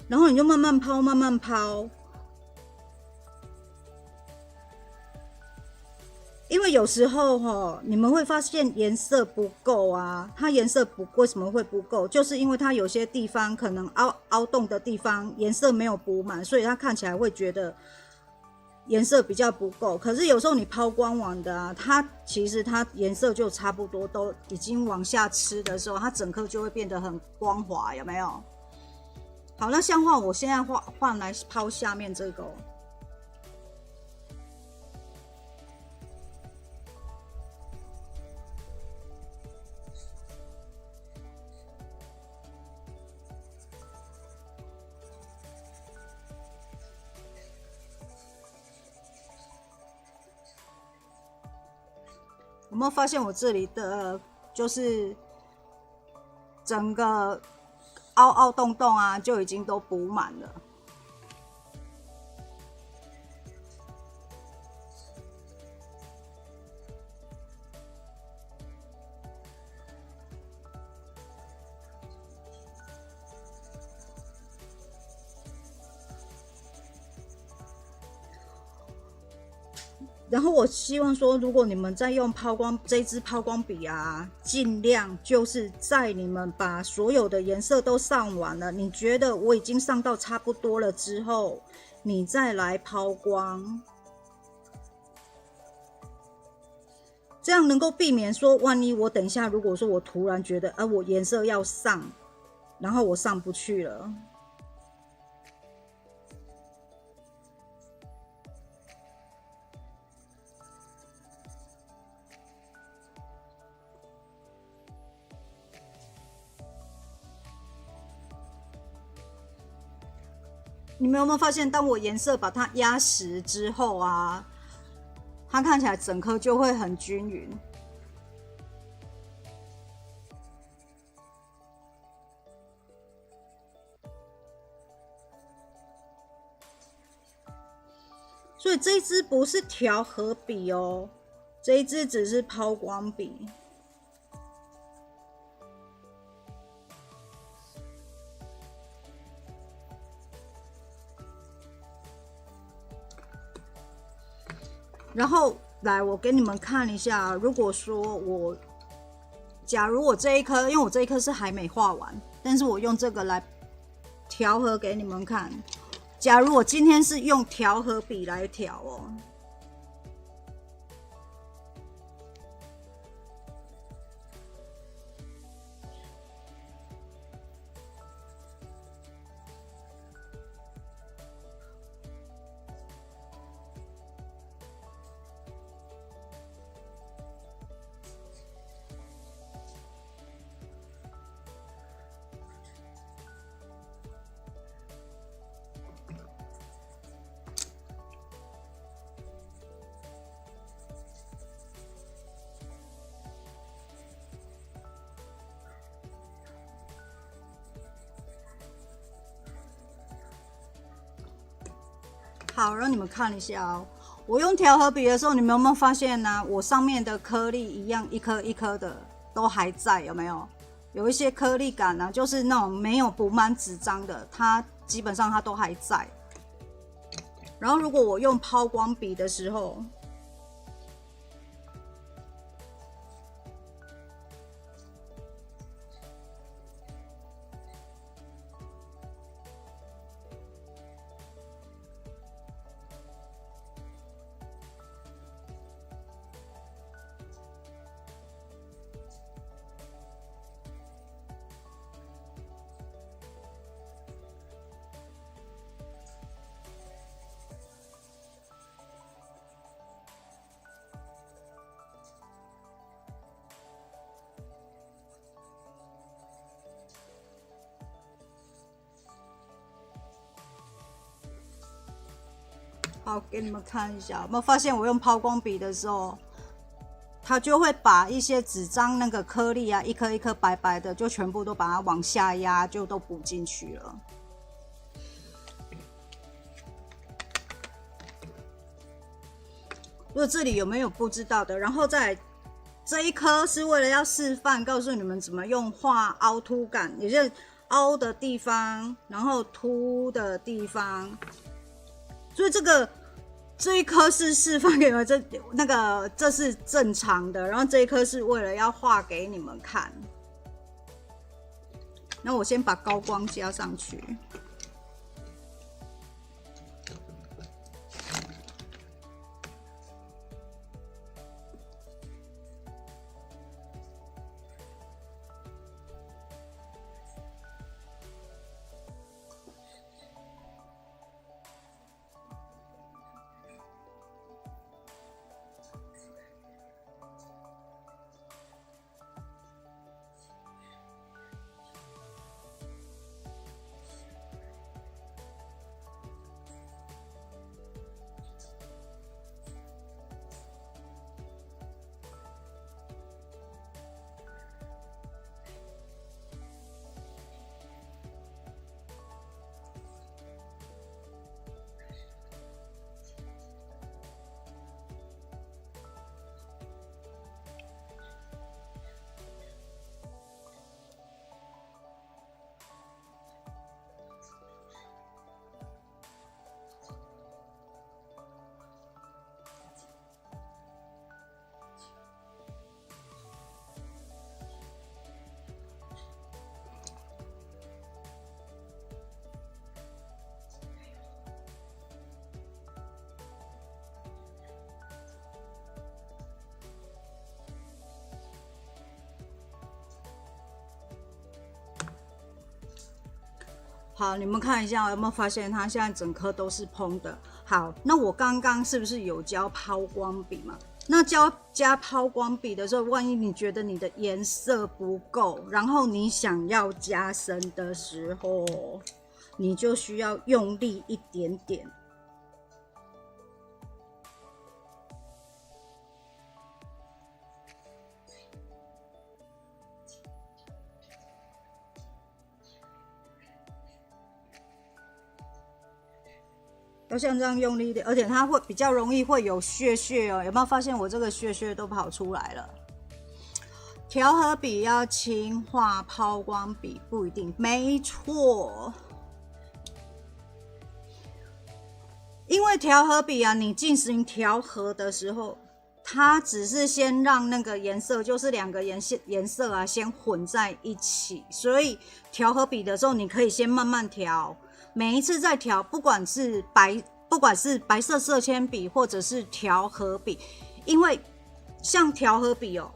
然后你就慢慢抛，慢慢抛，因为有时候你们会发现颜色不够啊，它颜色为什么会不够？就是因为它有些地方可能凹洞的地方颜色没有补满，所以它看起来会觉得颜色比较不够。可是有时候你抛光完的啊，它其实它颜色就差不多都已经往下吃的时候，它整颗就会变得很光滑，有没有？好，那像我现在换来抛下面这个有没有发现我这里的就是整个凹洞洞啊，就已经都补满了。然后我希望说，如果你们在用这支抛光笔啊，尽量就是在你们把所有的颜色都上完了，你觉得我已经上到差不多了之后，你再来抛光，这样能够避免说，万一我等一下如果说我突然觉得，我颜色要上，然后我上不去了。你们有没有发现，当我颜色把它压实之后啊，它看起来整颗就会很均匀。所以这一支不是调和笔哦，这一支只是抛光笔。然后来，我给你们看一下，如果说假如我这一颗，因为我这一颗是还没画完，但是我用这个来调和给你们看。假如我今天是用调和笔来调哦，好，让你们看一下哦。我用调和笔的时候，你们有没有发现呢？我上面的颗粒一样，一颗一颗的都还在，有没有？有一些颗粒感呢，就是那种没有补满纸张的，它基本上它都还在。然后如果我用抛光笔的时候，好，给你们看一下，有没有发现我用抛光笔的时候，它就会把一些纸张那个颗粒啊，一颗一颗白白的，就全部都把它往下压，就都补进去了。如果这里有没有不知道的，然后再这一颗是为了要示范，告诉你们怎么用画凹凸感，也就是凹的地方，然后凸的地方。所以这一颗是示范给你们，这是正常的，然后这一颗是为了要画给你们看。那我先把高光加上去。好，你们看一下有没有发现它现在整颗都是蓬的。好，那我刚刚是不是有教抛光笔嘛？那加抛光笔的时候，万一你觉得你的颜色不够，然后你想要加深的时候，你就需要用力一点点。要像这样用力一点，而且它会比较容易会有屑屑哦。有没有发现我这个屑屑都跑出来了？调和笔要轻画，抛光笔不一定。没错，因为调和笔啊，你进行调和的时候，它只是先让那个颜色，就是两个颜色啊，先混在一起。所以调和笔的时候，你可以先慢慢调。每一次在调，不管是白色色铅笔或者是调和笔，因为像调和笔哦，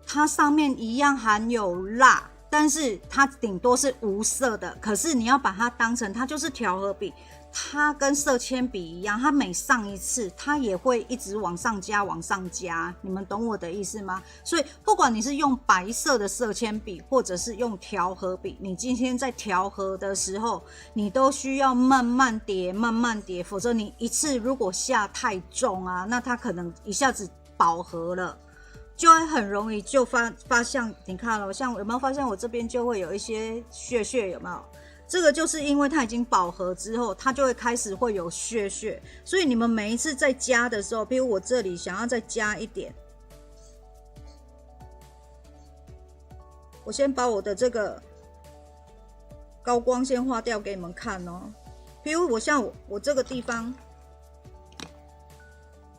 它上面一样含有蜡，但是它顶多是无色的。可是你要把它当成它就是调和笔，它跟色铅笔一样，它每上一次它也会一直往上加往上加，你们懂我的意思吗？所以不管你是用白色的色铅笔或者是用调和笔，你今天在调和的时候，你都需要慢慢叠慢慢叠，否则你一次如果下太重啊，那它可能一下子饱和了，就会很容易就发现，你看了，像有没有发现我这边就会有一些屑屑，有没有？这个就是因为它已经饱和之后，它就会开始会有屑屑，所以你们每一次在加的时候，比如我这里想要再加一点，我先把我的这个高光先画掉给你们看哦。比如我这个地方，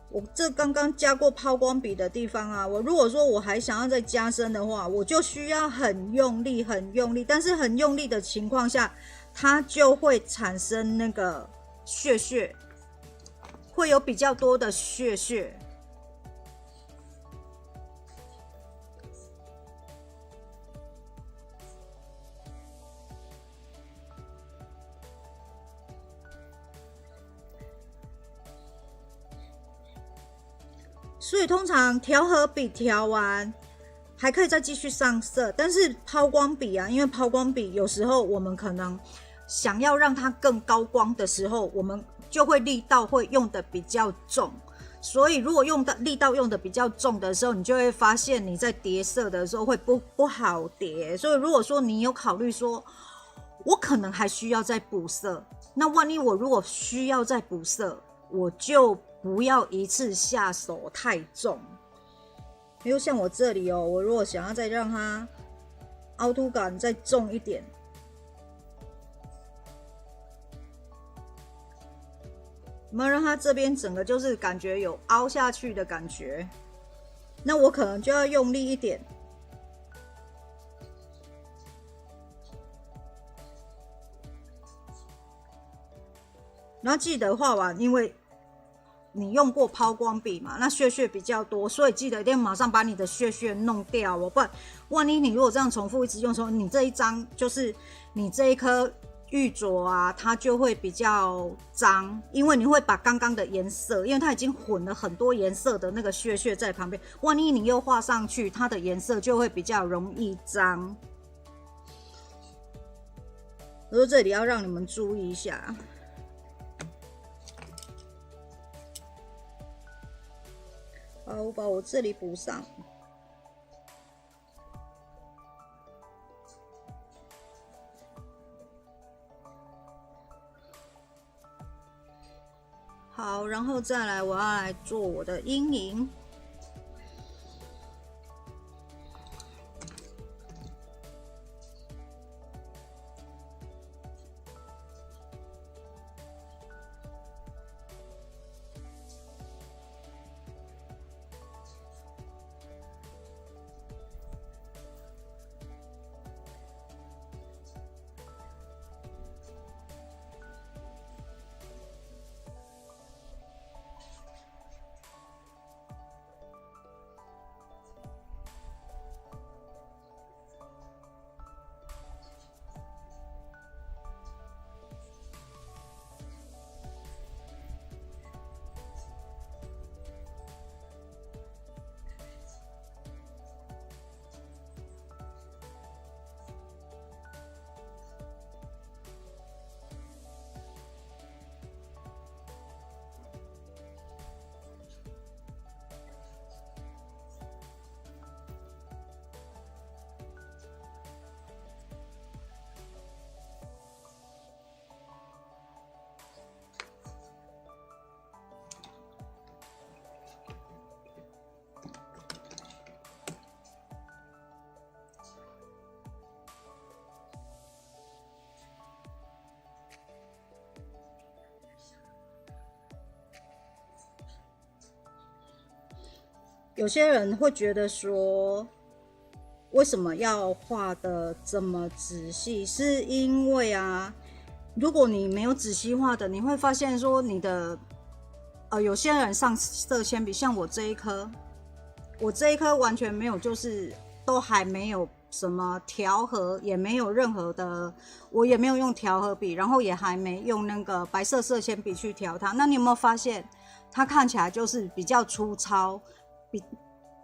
我这刚刚加过抛光笔的地方啊，我如果说我还想要再加深的话，我就需要很用力很用力，但是很用力的情况下，它就会产生那个屑屑，会有比较多的屑屑。所以通常调和笔调完还可以再继续上色，但是抛光笔啊，因为抛光笔有时候我们可能想要让它更高光的时候，我们就会力道会用的比较重，所以如果力道用的比较重的时候，你就会发现你在叠色的时候会不好叠。所以如果说你有考虑说我可能还需要再补色，那万一我如果需要再补色，我就不要一次下手太重。比如像我这里哦，我如果想要再让它凹凸感再重一点，有没有让它这边整个就是感觉有凹下去的感觉？那我可能就要用力一点。然后记得画完，因为你用过抛光笔嘛，那屑屑比较多，所以记得一定要马上把你的屑屑弄掉哦，不然万一你如果这样重复一直用的时候，你这一张就是你这一颗玉镯啊，它就会比较脏，因为你会把刚刚的颜色，因为它已经混了很多颜色的那个屑屑在旁边，万一你又画上去，它的颜色就会比较容易脏。所以这里要让你们注意一下。好，我把我这里补上。好，然后再来，我要来做我的阴影。有些人会觉得说，为什么要画的这么仔细？是因为啊，如果你没有仔细画的，你会发现说你的，有些人上色铅笔，像我这一颗，完全没有，就是都还没有什么调和，也没有任何的，我也没有用调和笔，然后也还没用那个白色色铅笔去调它。那你有没有发现，它看起来就是比较粗糙？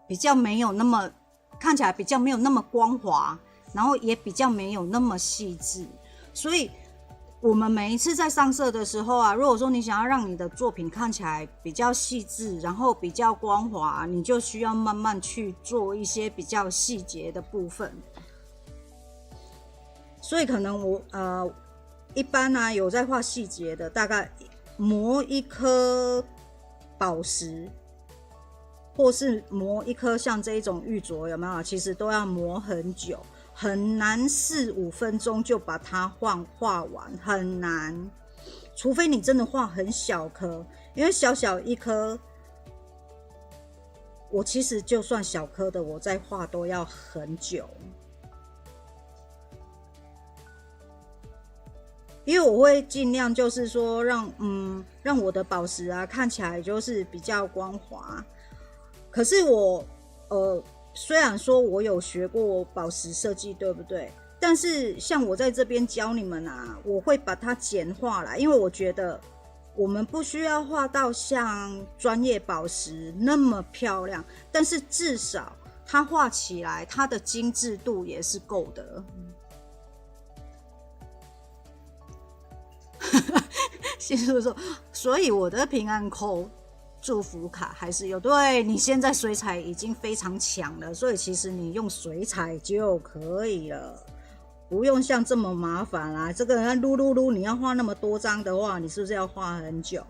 比较没有那么看起来比较没有那么光滑，然后也比较没有那么细致。所以我们每一次在上色的时候啊，如果说你想要让你的作品看起来比较细致，然后比较光滑，你就需要慢慢去做一些比较细节的部分。所以可能我一般啊有在画细节的，大概磨一颗宝石，或是磨一颗像这一种玉镯，有没有？其实都要磨很久，很难4-5分钟就把它画完，很难。除非你真的画很小颗，因为小小一颗，我其实就算小颗的，我在画都要很久。因为我会尽量就是说让我的宝石啊看起来就是比较光滑。可是我虽然说我有学过宝石设计，对不对？但是像我在这边教你们啊，我会把它简化来，因为我觉得我们不需要画到像专业宝石那么漂亮，但是至少它画起来它的精致度也是够的。新叔说，所以我的平安扣祝福卡还是有。对，你现在水彩已经非常强了，所以其实你用水彩就可以了，不用像这么麻烦啦。这个人撸，你要画那么多张的话，你是不是要画很久？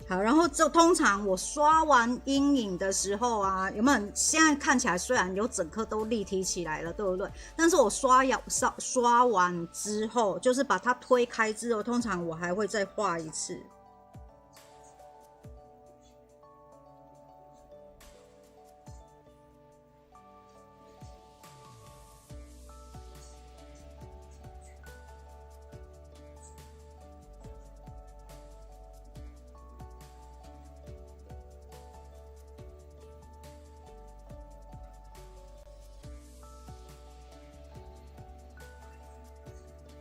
好，然后就通常我刷完阴影的时候啊，有没有？现在看起来虽然有整颗都立体起来了，对不对？但是我刷完之后，就是把它推开之后，通常我还会再画一次。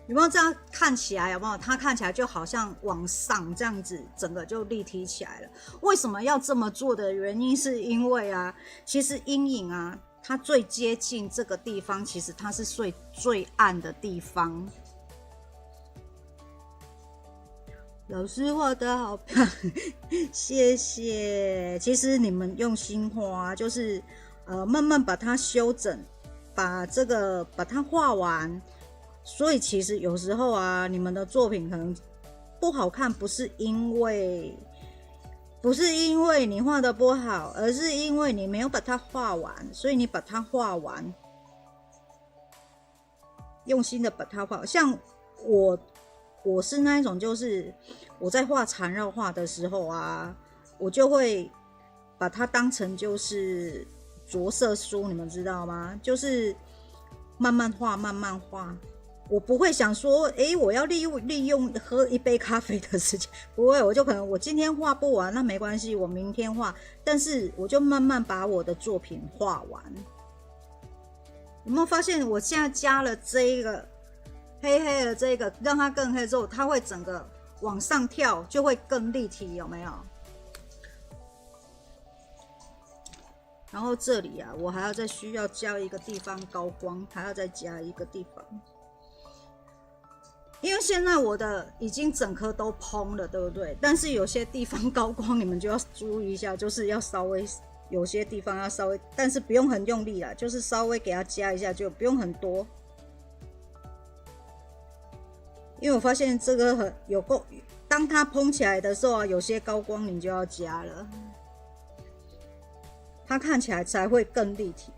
有没有这样看起来？有没有？它看起来就好像往上这样子，整个就立体起来了。为什么要这么做的原因，是因为啊，其实阴影啊，它最接近这个地方，其实它是最暗的地方。老师画的好漂亮，谢谢。其实你们用心画，就是慢慢把它修整，把它画完。所以其实有时候啊，你们的作品可能不好看，不是因为你画的不好，而是因为你没有把它画完。所以你把它画完，用心的把它画。像我是那一种，就是我在画缠绕画的时候啊，我就会把它当成就是着色书，你们知道吗？就是慢慢画，慢慢画。我不会想说，我要利用喝一杯咖啡的时间，不会，我就可能我今天画不完，那没关系，我明天画，但是我就慢慢把我的作品画完。有没有发现，我现在加了这一个黑黑的这个，让它更黑之后，它会整个往上跳，就会更立体，有没有？然后这里啊，我还要再需要加一个地方高光，还要再加一个地方。因为现在我的已经整颗都蓬了，对不对？但是有些地方高光，你们就要注意一下，就是要稍微有些地方要稍微，但是不用很用力啦，就是稍微给它加一下，就不用很多。因为我发现这个当它蓬起来的时候啊，有些高光你就要加了，它看起来才会更立体。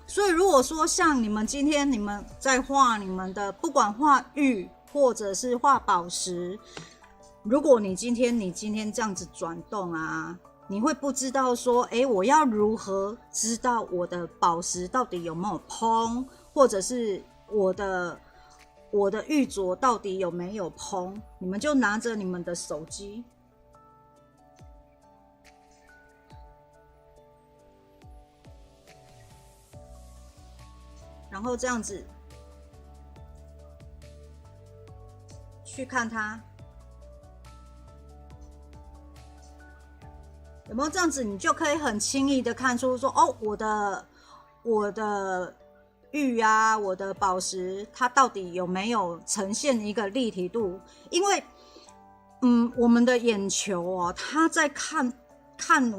所以如果说像你们今天你们在画你们的，不管画玉或者是画宝石，如果你今天这样子转动啊，你会不知道说，我要如何知道我的宝石到底有没有蓬，或者是我的玉镯到底有没有蓬？你们就拿着你们的手机。然后这样子去看它有没有这样子，你就可以很轻易的看出说，哦，我的玉啊，我的宝石，它到底有没有呈现一个立体度？因为，我们的眼球哦，它在看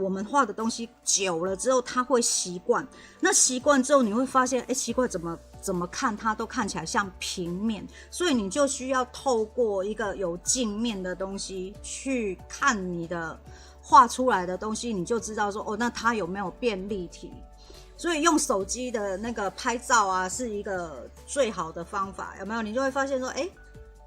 我们画的东西久了之后，他会习惯。那习惯之后，你会发现，奇怪，怎么看它都看起来像平面，所以你就需要透过一个有镜面的东西去看你的画出来的东西，你就知道说，那它有没有变立体。所以用手机的那个拍照啊，是一个最好的方法，有没有？你就会发现说，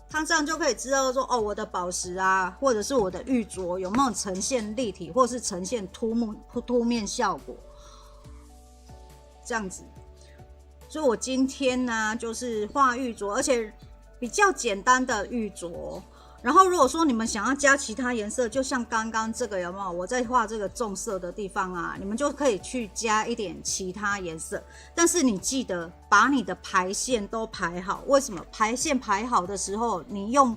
它这样就可以知道说，我的宝石啊，或者是我的玉镯有没有呈现立体，或是呈现凸面效果，这样子。所以我今天呢，就是画玉镯，而且比较简单的玉镯。然后如果说你们想要加其他颜色，就像刚刚这个有没有？我在画这个重色的地方啊，你们就可以去加一点其他颜色。但是你记得把你的排线都排好。为什么？排线排好的时候，你用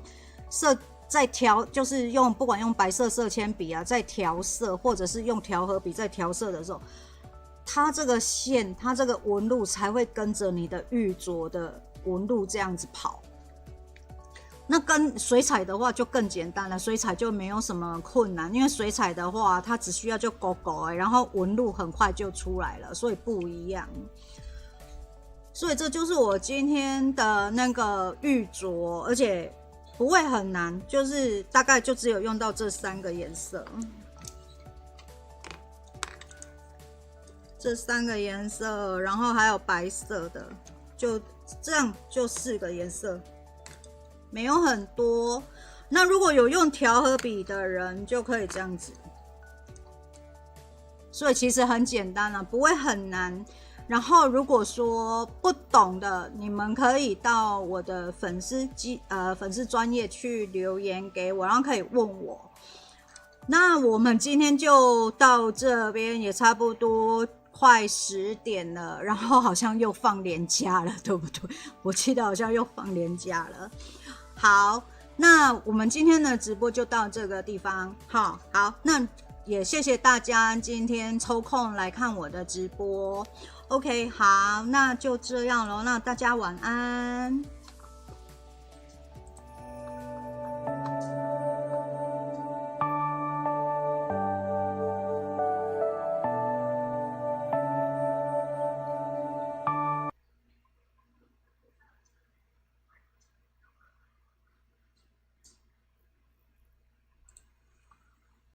色在调，就是不管用白色色铅笔啊，在调色，或者是用调和笔在调色的时候，它这个线，它这个纹路才会跟着你的玉镯的纹路这样子跑。那跟水彩的话就更简单了，水彩就没有什么困难，因为水彩的话，它只需要就勾勾，然后纹路很快就出来了，所以不一样。所以这就是我今天的那个玉镯，而且不会很难，就是大概就只有用到这3个颜色。这3个颜色，然后还有白色的，就这样，就4个颜色，没有很多。那如果有用调和笔的人，就可以这样子。所以其实很简单啦，不会很难。然后如果说不懂的，你们可以到我的粉丝专页去留言给我，然后可以问我。那我们今天就到这边，也差不多快10点了，然后好像又放连假了，对不对？我记得好像又放连假了。好，那我们今天的直播就到这个地方。好，那也谢谢大家今天抽空来看我的直播。OK， 好，那就这样咯，那大家晚安。